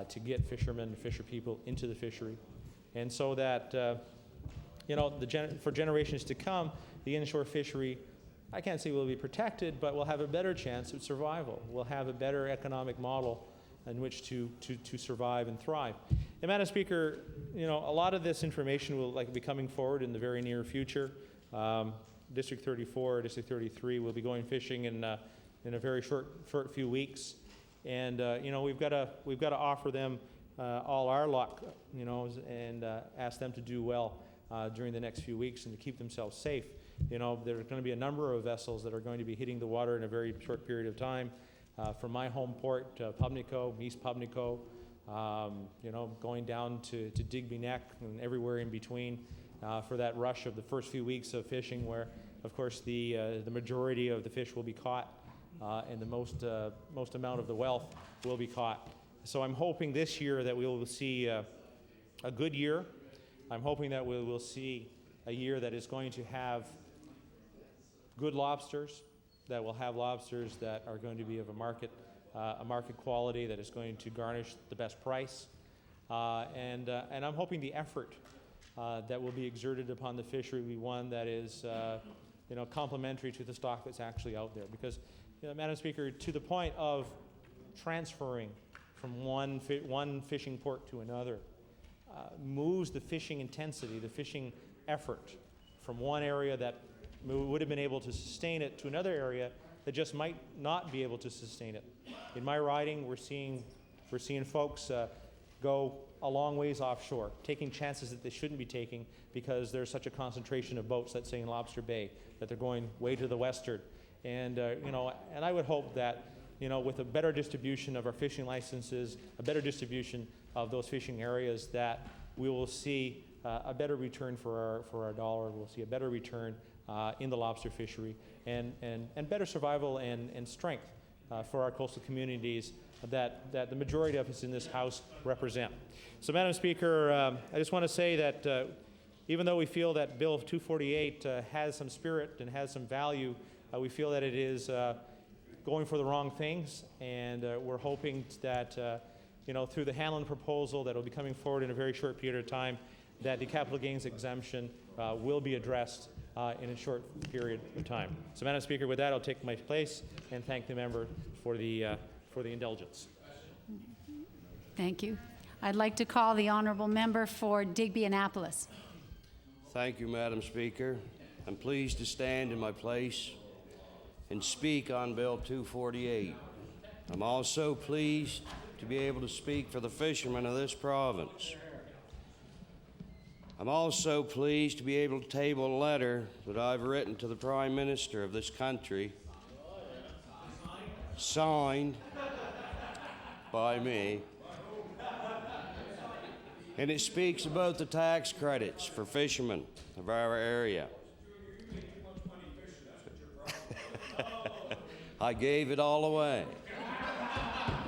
to get fishermen, fisher people into the fishery, and so that you know, for generations to come, the inshore fishery, I can't say will be protected, but we'll have a better chance of survival. We'll have a better economic model in which to survive and thrive. And Madam Speaker, you know, a lot of this information will be coming forward in the very near future. District 34, District 33 will be going fishing in a very short few weeks, and you know, we've got to offer them all our luck, you know, and ask them to do well during the next few weeks and to keep themselves safe. You know, there's going to be a number of vessels that are going to be hitting the water in a very short period of time. From my home port, Pubnico, East Pubnico, you know, going down to Digby Neck and everywhere in between for that rush of the first few weeks of fishing, where, of course, the majority of the fish will be caught and the most amount of the wealth will be caught. So I'm hoping this year that we will see a good year. I'm hoping that we will see a year that is going to have good lobsters, that will have lobsters that are going to be of a market quality, that is going to garnish the best price, and I'm hoping the effort that will be exerted upon the fishery will be one that is, you know, complementary to the stock that's actually out there. Because, you know, Madam Speaker, to the point of transferring from one fishing port to another, moves the fishing intensity, the fishing effort, from one area that would have been able to sustain it to another area that just might not be able to sustain it. In my riding, we're seeing folks go a long ways offshore, taking chances that they shouldn't be taking because there's such a concentration of boats, let's say in Lobster Bay, that they're going way to the westward. And you know, and I would hope that, you know, with a better distribution of our fishing licenses, a better distribution of those fishing areas, that we will see a better return for our dollar. We'll see a better return in the lobster fishery, and better survival and strength for our coastal communities that the majority of us in this House represent. So, Madam Speaker, I just want to say that even though we feel that Bill 248 has some spirit and has some value, we feel that it is going for the wrong things, and we're hoping that you know, through the Hanlon proposal that will be coming forward in a very short period of time, that the capital gains exemption will be addressed in a short period of time. So, Madam Speaker, with that, I'll take my place and thank the member for the indulgence. Thank you. I'd like to call the honourable member for Digby-Annapolis. Thank you, Madam Speaker. I'm pleased to stand in my place and speak on Bill 248. I'm also pleased to be able to speak for the fishermen of this province. I'm also pleased to be able to table a letter that I've written to the Prime Minister of this country, signed by me, and it speaks about the tax credits for fishermen of our area. I gave it all away.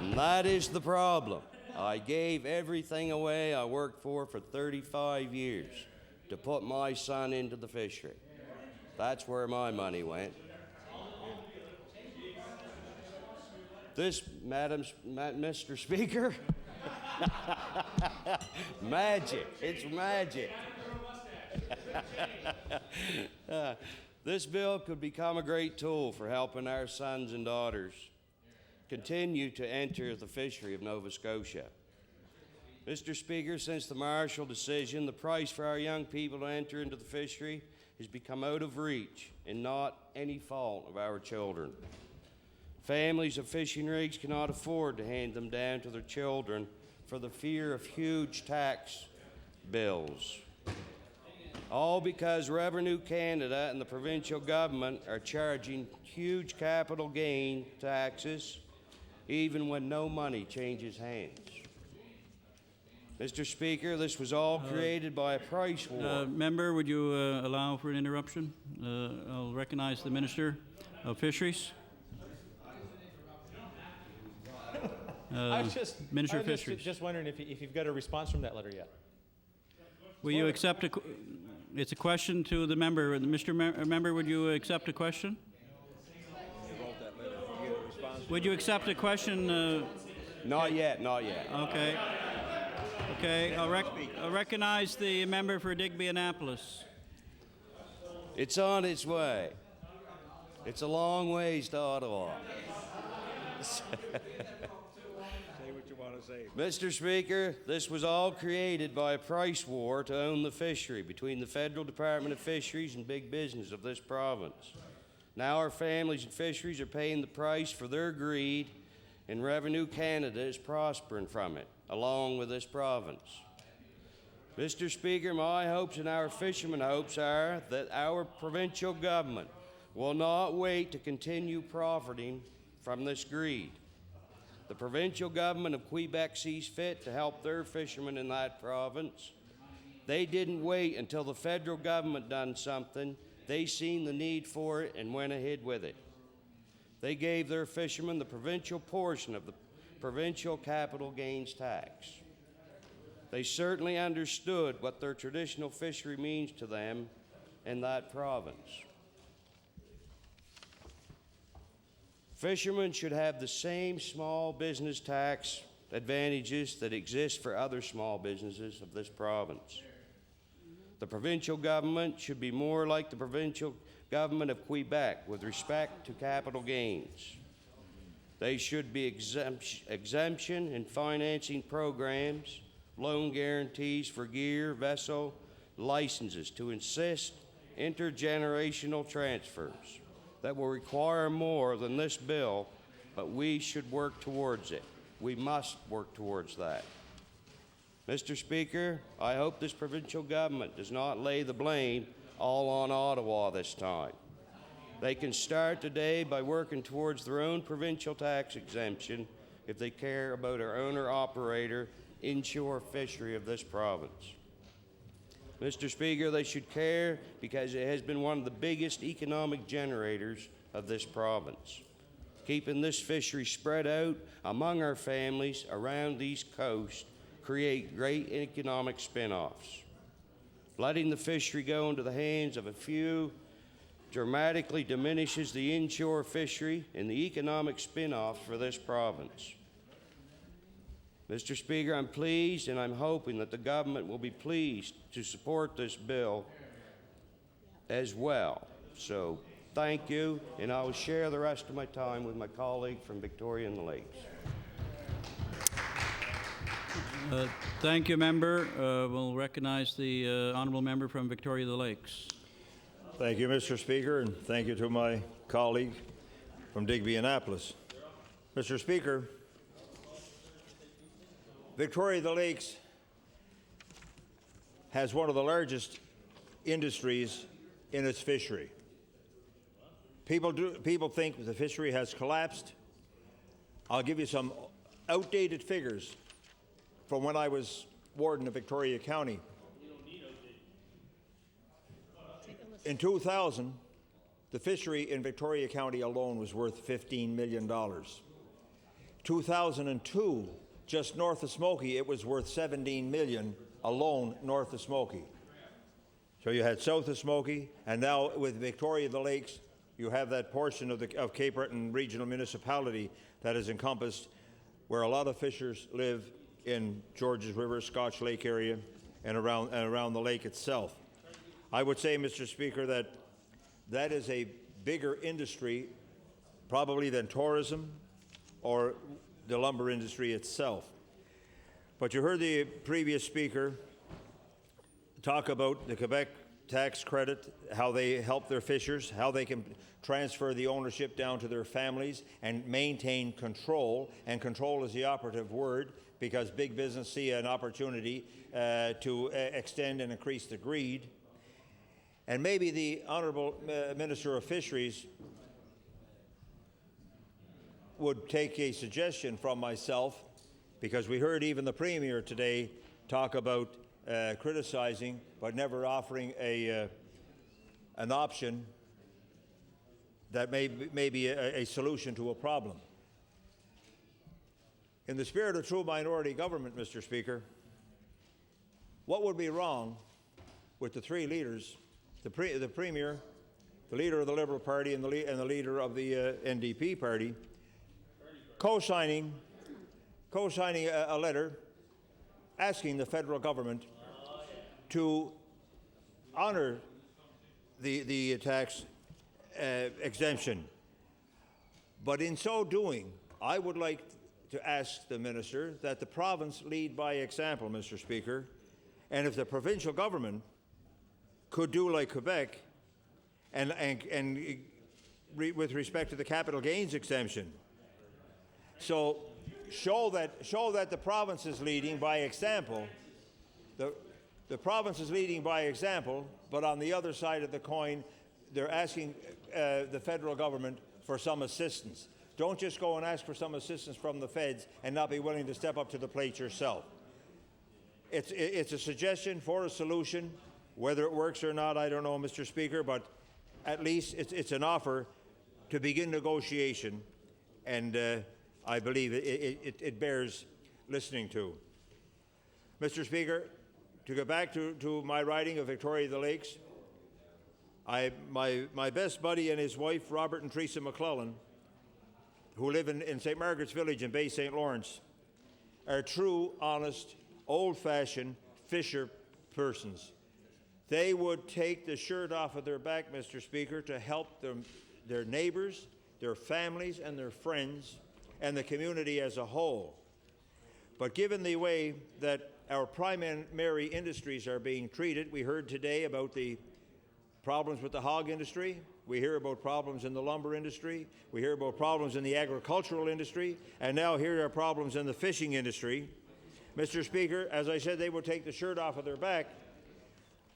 And that is the problem. I gave everything away I worked for 35 years to put my son into the fishery. That's where my money went. This, Mr. Speaker, magic. It's magic. This bill could become a great tool for helping our sons and daughters continue to enter the fishery of Nova Scotia. Mr. Speaker, since the Marshall decision, the price for our young people to enter into the fishery has become out of reach and not any fault of our children. Families of fishing rigs cannot afford to hand them down to their children for the fear of huge tax bills. All because Revenue Canada and the provincial government are charging huge capital gain taxes even when no money changes hands. Mr. Speaker, this was all created by a price war. Member, would you allow for an interruption? I'll recognize the Minister of Fisheries. I was just, Minister of I was Fisheries. just wondering if you've got a response from that letter yet. Will you accept it's a question to the member. Mr. Member, would you accept a question? Would you accept a question? Not yet, not yet. Okay. Okay, I'll recognize the member for Digby Annapolis. It's on its way. It's a long ways to Ottawa. Say what you want to say. Mr. Speaker, this was all created by a price war to own the fishery between the Federal Department of Fisheries and big business of this province. Now our families and fisheries are paying the price for their greed, and Revenue Canada is prospering from it, along with this province. Mr. Speaker, my hopes and our fishermen's hopes are that our provincial government will not wait to continue profiting from this greed. The provincial government of Quebec sees fit to help their fishermen in that province. They didn't wait until the federal government done something. They seen the need for it and went ahead with it. They gave their fishermen the provincial portion of the provincial capital gains tax. They certainly understood what their traditional fishery means to them in that province. Fishermen should have the same small business tax advantages that exist for other small businesses of this province. The provincial government should be more like the provincial government of Quebec with respect to capital gains. They should be exemption in financing programs, loan guarantees for gear, vessel, licenses to assist intergenerational transfers that will require more than this bill, but we should work towards it. We must work towards that. Mr. Speaker, I hope this provincial government does not lay the blame all on Ottawa this time. They can start today by working towards their own provincial tax exemption if they care about our owner-operator inshore fishery of this province. Mr. Speaker, they should care because it has been one of the biggest economic generators of this province. Keeping this fishery spread out among our families around these coasts create great economic spin-offs. Letting the fishery go into the hands of a few dramatically diminishes the inshore fishery and the economic spin-offs for this province. Mr. Speaker, I'm pleased and I'm hoping that the government will be pleased to support this bill as well. So thank you, and I will share the rest of my time with my colleague from Victoria and the Lakes. Thank you, member. We'll recognize the honourable member from Victoria and the Lakes. Thank you, Mr. Speaker, and thank you to my colleague from Digby, Annapolis. Mr. Speaker, Victoria the Lakes has one of the largest industries in its fishery. People think the fishery has collapsed. I'll give you some outdated figures from when I was warden of Victoria County. In 2000, the fishery in Victoria County alone was worth $15 million. 2002, just north of Smoky, it was worth $17 million alone north of Smoky. So you had south of Smoky, and now with Victoria the Lakes, you have that portion of Cape Breton Regional Municipality that is encompassed, where a lot of fishers live in Georges River, Scotch Lake area, and around the lake itself. I would say, Mr. Speaker, that is a bigger industry probably than tourism or the lumber industry itself. But you heard the previous speaker talk about the Quebec tax credit, how they help their fishers, how they can transfer the ownership down to their families and maintain control, and control is the operative word because big business see an opportunity to extend and increase the greed. And maybe the Honourable Minister of Fisheries would take a suggestion from myself, because we heard even the Premier today talk about criticizing but never offering an option that may be a solution to a problem. In the spirit of true minority government, Mr. Speaker, what would be wrong with the three leaders, the Premier, the leader of the Liberal Party, and the leader of the NDP Party, co-signing a letter asking the federal government to honor the tax exemption. But in so doing, I would like to ask the minister that the province lead by example, Mr. Speaker, and if the provincial government could do like Quebec and with respect to the capital gains exemption. So show that the province is leading by example. The province is leading by example, but on the other side of the coin, they're asking the federal government for some assistance. Don't just go and ask for some assistance from the feds and not be willing to step up to the plate yourself. It's a suggestion for a solution. Whether it works or not, I don't know, Mr. Speaker, but at least it's an offer to begin negotiation, and I believe it bears listening to. Mr. Speaker, to go back to my riding of Victoria the Lakes, my best buddy and his wife, Robert and Teresa McClellan, who live in St. Margaret's Village in Bay St. Lawrence, are true, honest, old-fashioned fisher persons. They would take the shirt off of their back, Mr. Speaker, to help their neighbors, their families, and their friends, and the community as a whole. But given the way that our primary industries are being treated, we heard today about the problems with the hog industry, we hear about problems in the lumber industry, we hear about problems in the agricultural industry, and now here are problems in the fishing industry. Mr. Speaker, as I said, they would take the shirt off of their back,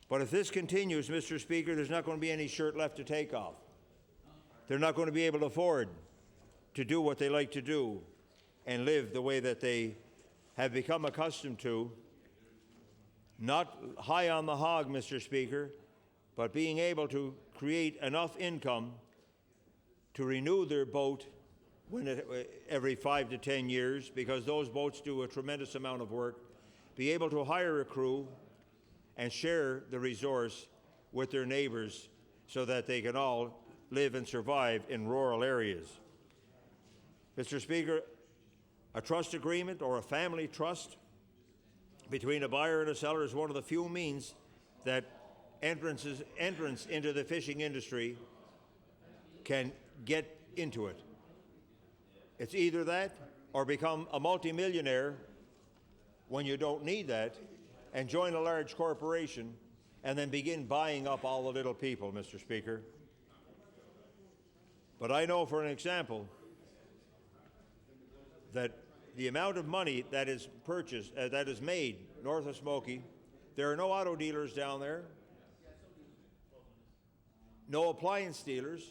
but if this continues, Mr. Speaker, there's not going to be any shirt left to take off. They're not going to be able to afford to do what they like to do and live the way that they have become accustomed to, not high on the hog, Mr. Speaker, but being able to create enough income to renew their boat every 5 to 10 years, because those boats do a tremendous amount of work, be able to hire a crew and share the resource with their neighbors so that they can all live and survive in rural areas. Mr. Speaker, a trust agreement or a family trust between a buyer and a seller is one of the few means that entrance into the fishing industry can get into it. It's either that or become a multimillionaire when you don't need that and join a large corporation and then begin buying up all the little people, Mr. Speaker. But I know, for an example, that the amount of money that is purchased, that is made north of Smoky, there are no auto dealers down there, no appliance dealers,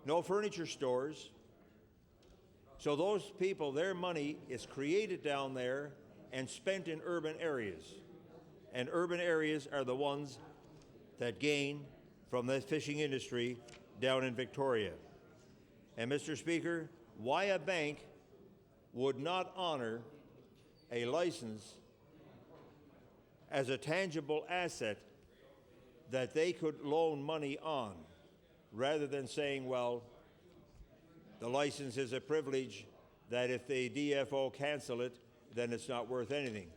no furniture stores. So those people, their money is created down there and spent in urban areas. And urban areas are the ones that gain from the fishing industry down in Victoria. And Mr. Speaker, why a bank would not honor a license as a tangible asset that they could loan money on, rather than saying, well, the license is a privilege that if the DFO cancel it, then it's not worth anything.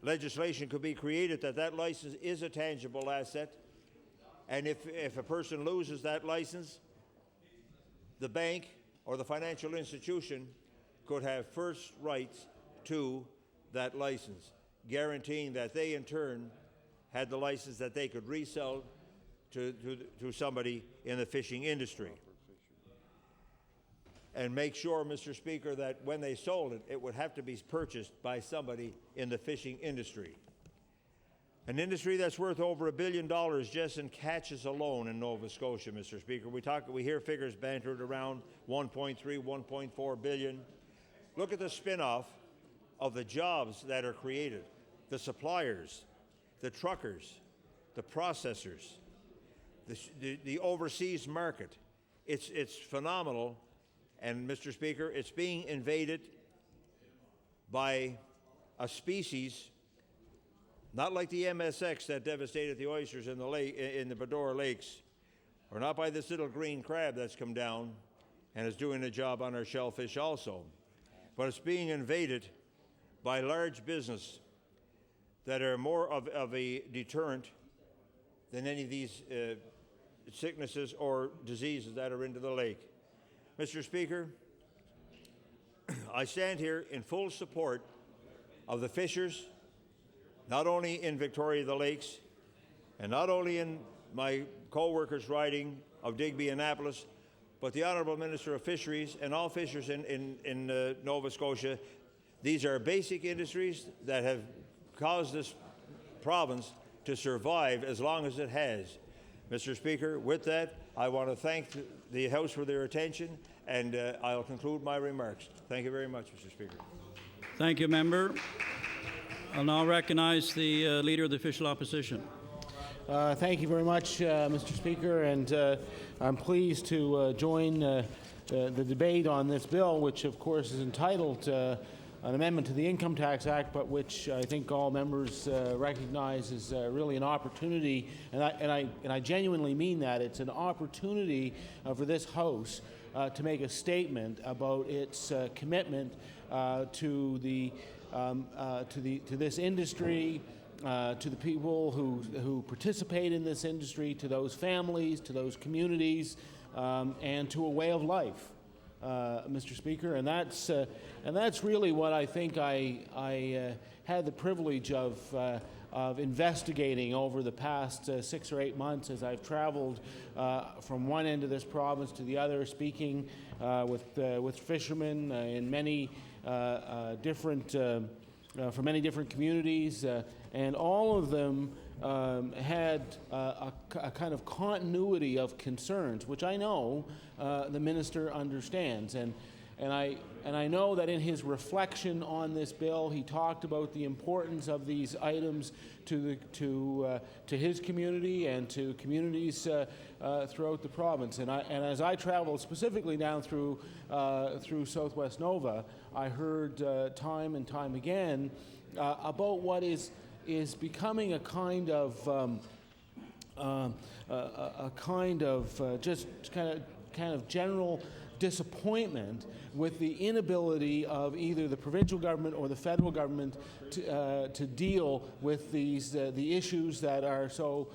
Legislation could be created that that license is a tangible asset, and if a person loses that license, the bank or the financial institution could have first rights to that license, guaranteeing that they in turn had the license that they could resell to somebody in the fishing industry. And make sure, Mr. Speaker, that when they sold it, it would have to be purchased by somebody in the fishing industry. An industry that's worth over $1 billion just in catches alone in Nova Scotia, Mr. Speaker. We hear figures bantered around 1.3, 1.4 billion. Look at the spin-off of the jobs that are created, the suppliers, the truckers, the processors, the overseas market. It's phenomenal. And, Mr. Speaker, it's being invaded by a species not like the MSX that devastated the oysters in the lake, in the Bedore Lakes, or not by this little green crab that's come down and is doing a job on our shellfish also. But it's being invaded by large business that are more of a deterrent than any of these sicknesses or diseases that are into the lake. Mr. Speaker, I stand here in full support of the fishers, not only in Victoria the Lakes, and not only in my co-workers' riding of Digby Annapolis, but the Honourable Minister of Fisheries and all fishers in Nova Scotia. These are basic industries that have caused this province to survive as long as it has. Mr. Speaker, with that, I want to thank the House for their attention, and I'll conclude my remarks. Thank you very much, Mr. Speaker. Thank you, Member. I'll now recognize the Leader of the Official Opposition. Thank you very much, Mr. Speaker, and I'm pleased to join the debate on this bill, which of course is entitled an amendment to the Income Tax Act, but which I think all members recognize is really an opportunity, and I genuinely mean that. It's an opportunity for this House to make a statement about its commitment to this industry, to the people who participate in this industry, to those families, to those communities, and to a way of life, Mr. Speaker. And that's really what I think I had the privilege of investigating over the past 6 or 8 months as I've traveled from one end of this province to the other, speaking with fishermen in many different from many different communities, and all of them had a kind of continuity of concerns, which I know the minister understands. And I know that in his reflection on this bill, he talked about the importance of these items to his community and to communities throughout the province. And as I traveled specifically down through Southwest Nova, I heard time and time again about what is becoming a kind of just kind of general disappointment with the inability of either the provincial government or the federal government to deal with these the issues that are so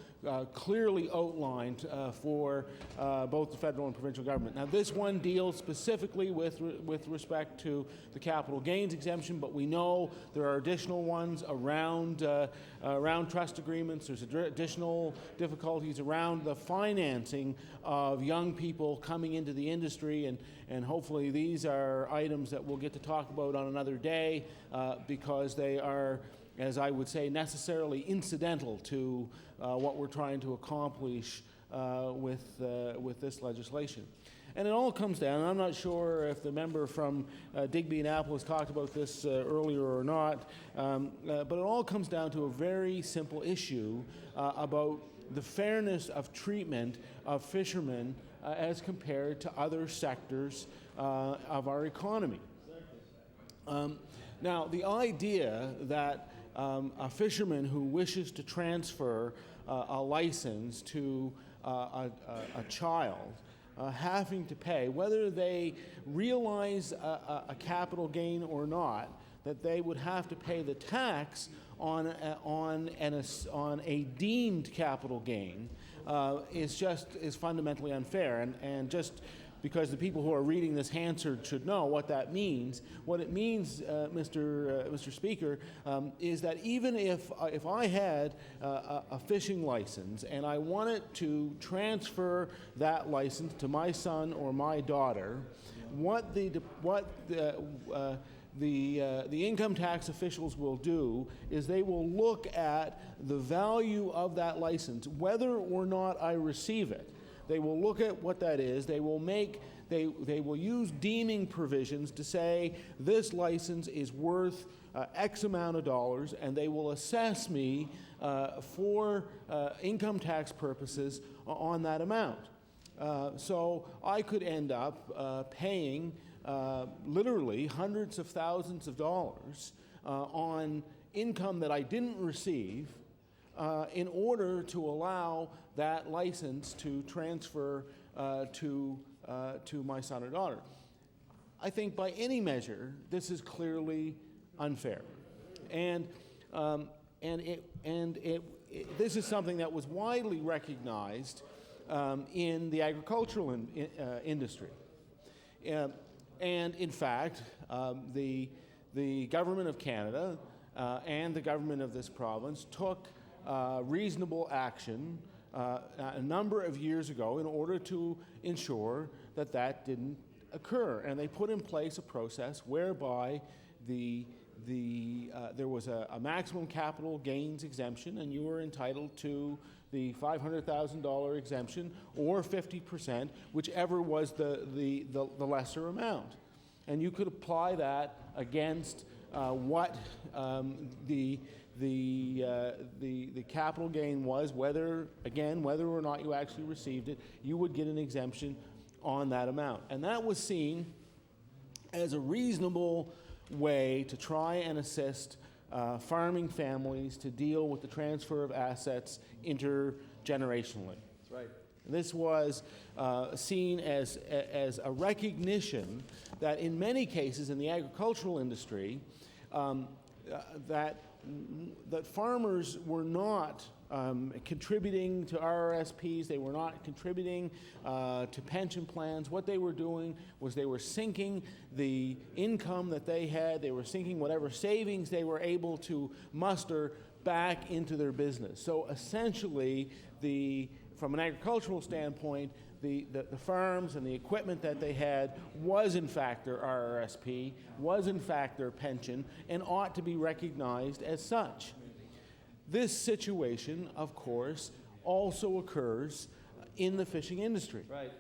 clearly outlined for both the federal and provincial government. Now, this one deals specifically with respect to the capital gains exemption, but we know there are additional ones around trust agreements. There's additional difficulties around the financing of young people coming into the industry, and hopefully these are items that we'll get to talk about on another day because they are, as I would say, necessarily incidental to what we're trying to accomplish with this legislation. And it all comes down, and I'm not sure if the member from Digby Annapolis talked about this earlier or not, but it all comes down to a very simple issue about the fairness of treatment of fishermen as compared to other sectors of our economy. Now, the idea that a fisherman who wishes to transfer a license to a child having to pay, whether they realize a capital gain or not, that they would have to pay the tax on a deemed capital gain is fundamentally unfair. And just because the people who are reading this Hansard should know what that means. What it means, Mr. Speaker, is that even if I had a fishing license and I wanted to transfer that license to my son or my daughter, what the income tax officials will do is they will look at the value of that license, whether or not I receive it. They will look at what that is. They will use deeming provisions to say this license is worth X amount of dollars, and they will assess me for income tax purposes on that amount. So I could end up paying literally hundreds of thousands of dollars on income that I didn't receive in order to allow that license to transfer to my son or daughter. I think by any measure, this is clearly unfair, and this is something that was widely recognized in the agricultural industry, and in fact, the government of Canada and the government of this province took reasonable action a number of years ago in order to ensure that that didn't occur. And they put in place a process whereby there was a maximum capital gains exemption, and you were entitled to the $500,000 exemption or 50%, whichever was the lesser amount. And you could apply that against what the capital gain was, whether or not you actually received it, you would get an exemption on that amount. And that was seen as a reasonable way to try and assist farming families to deal with the transfer of assets intergenerationally. That's right. This was seen as a recognition that in many cases in the agricultural industry, that farmers were not contributing to RRSPs, they were not contributing to pension plans. What they were doing was they were sinking the income that they had, they were sinking whatever savings they were able to muster back into their business. So essentially, from an agricultural standpoint, the farms and the equipment that they had was in fact their RRSP, was in fact their pension, and ought to be recognized as such. This situation, of course, also occurs in the fishing industry. Right.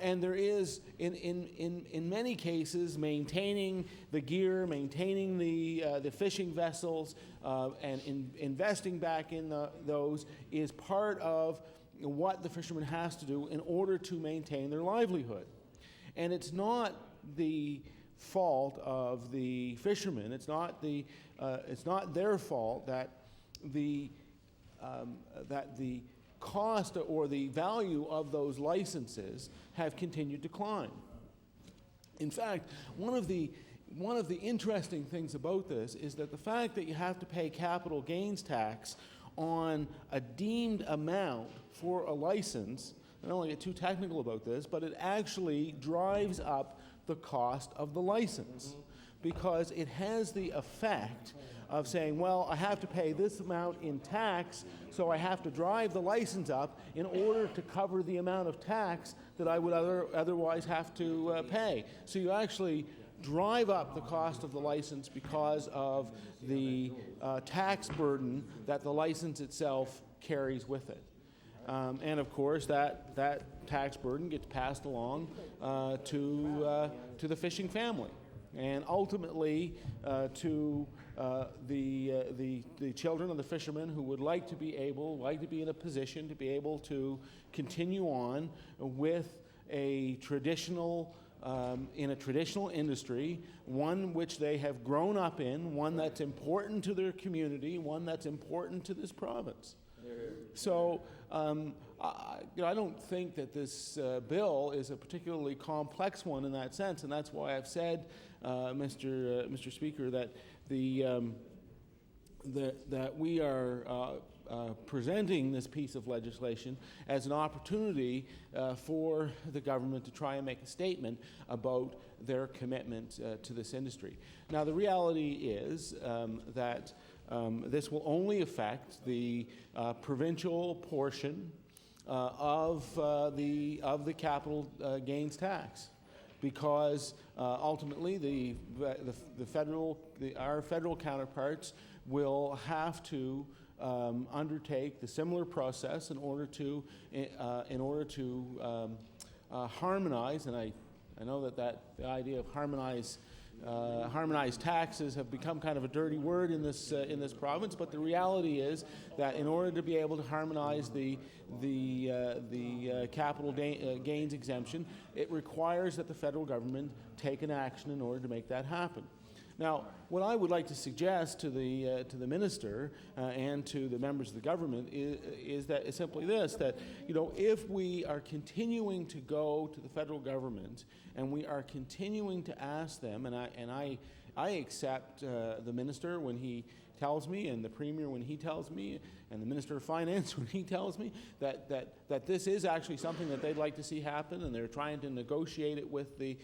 And there is, in many cases, maintaining the gear, maintaining the fishing vessels, and investing back in those is part of what the fisherman has to do in order to maintain their livelihood. And it's not the fault of the fishermen. It's not their fault that the cost or the value of those licenses have continued to climb. In fact, one of the interesting things about this is that the fact that you have to pay capital gains tax on a deemed amount for a license, I don't want to get too technical about this, but it actually drives up the cost of the license because it has the effect of saying, well, I have to pay this amount in tax, so I have to drive the license up in order to cover the amount of tax that I would otherwise have to pay. So you actually drive up the cost of the license because of the tax burden that the license itself carries with it. And of course, that tax burden gets passed along to the fishing family, and ultimately to the children of the fishermen who would like to be in a position to be able to continue on with a traditional in a traditional industry, one which they have grown up in, one that's important to their community, one that's important to this province. So I don't think that this bill is a particularly complex one in that sense, and that's why I've said, Mr. Speaker, that that we are presenting this piece of legislation as an opportunity for the government to try and make a statement about their commitment to this industry. Now, the reality is that this will only affect the provincial portion of the capital gains tax, because ultimately our federal counterparts will have to undertake the similar process in order to harmonize. And I know that the idea of harmonized taxes have become kind of a dirty word in this province, but the reality is that in order to be able to harmonize the capital gains exemption, it requires that the federal government take an action in order to make that happen. Now, what I would like to suggest to the minister and to the members of the government is that it's simply this: that if we are continuing to go to the federal government and we are continuing to ask them, and I accept the minister when he tells me, and the premier when he tells me, and the minister of finance when he tells me that this is actually something that they'd like to see happen, and they're trying to negotiate it with the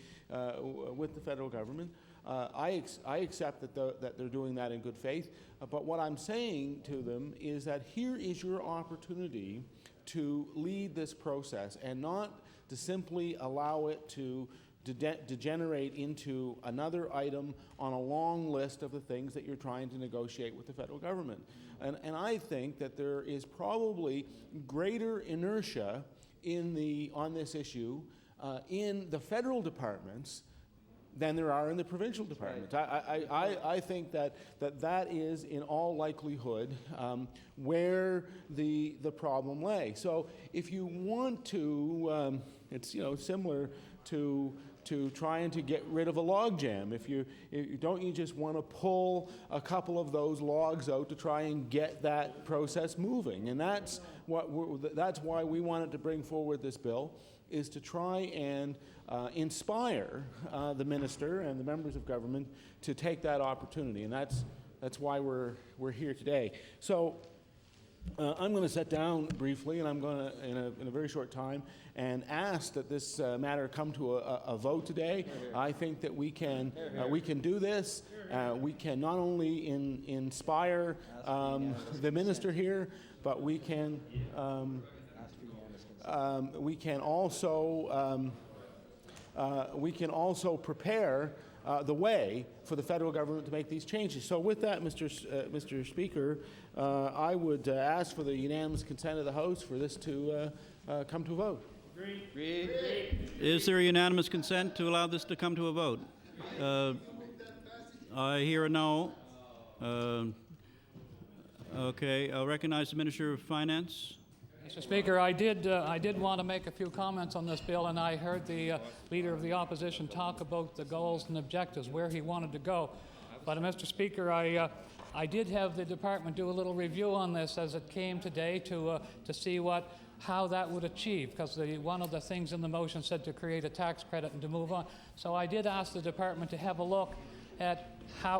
federal government. I accept that they're doing that in good faith, but what I'm saying to them is that here is your opportunity to lead this process and not to simply allow it to degenerate into another item on a long list of the things that you're trying to negotiate with the federal government. And I think that there is probably greater inertia on this issue in the federal departments than there are in the provincial departments. I think that is in all likelihood where the problem lay. So if you want to, it's similar to trying to get rid of a log jam. Don't you just want to pull a couple of those logs out to try and get that process moving? And that's why we wanted to bring forward this bill, is to try and inspire the minister and the members of government to take that opportunity, and that's why we're here today. So I'm going to sit down briefly, and I'm going to, in a very short time, and ask that this matter come to a vote today. I think that we can do this. We can not only inspire the minister here, but we can also prepare the way for the federal government to make these changes. So with that, Mr. Speaker, I would ask for the unanimous consent of the House for this to come to a vote. Agreed. Is there unanimous consent to allow this to come to a vote? I hear a no. Okay, I'll recognize the Minister of Finance. Mr. Speaker, I did want to make a few comments on this bill, and I heard the Leader of the Opposition talk about the goals and objectives, where he wanted to go. But, Mr. Speaker, I did have the department do a little review on this as it came today to see how that would achieve, because one of the things in the motion said to create a tax credit and to move on. So I did ask the department to have a look at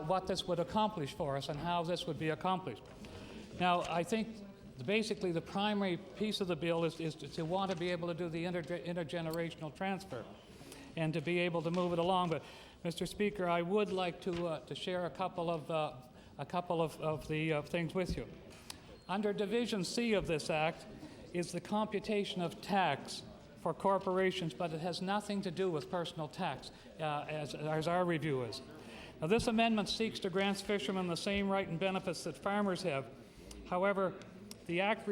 what this would accomplish for us and how this would be accomplished. Now, I think basically the primary piece of the bill is to want to be able to do the intergenerational transfer and to be able to move it along. But, Mr. Speaker, I would like to share a couple of the things with you. Under Division C of this Act is the computation of tax for corporations, but it has nothing to do with personal tax, as our review is. Now, this amendment seeks to grant fishermen the same right and benefits that farmers have. However, the Act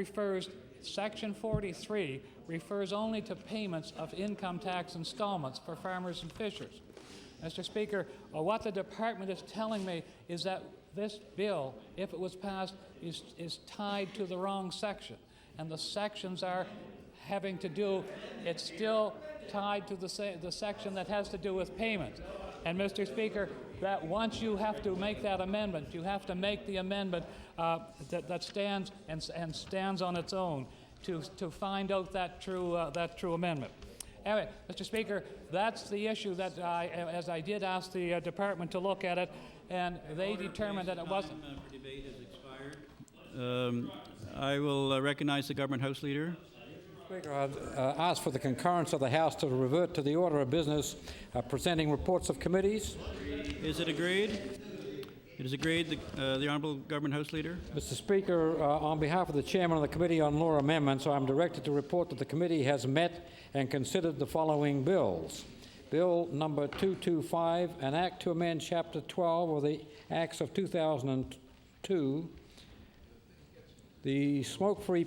Section 43 refers only to payments of income tax installments for farmers and fishers. Mr. Speaker, what the department is telling me is that this bill, if it was passed, is tied to the wrong section. And the sections are having to do, it's still tied to the section that has to do with payments. And Mr. Speaker, that once you have to make that amendment, you have to make the amendment that stands and stands on its own to find out that true amendment. Anyway, Mr. Speaker, that's the issue that as I did ask the department to look at it, and they determined that it wasn't. For debate has expired. I will recognize the Government House Leader. Speaker, I'd ask for the concurrence of the House to revert to the order of business, presenting reports of committees. Is it agreed? It is agreed. The Honourable Government House Leader. Mr. Speaker, on behalf of the Chairman of the Committee on Law Amendments, I am directed to report that the committee has met and considered the following bills. Bill number 225, an act to amend Chapter 12 of the Acts of 2002, the smoke-free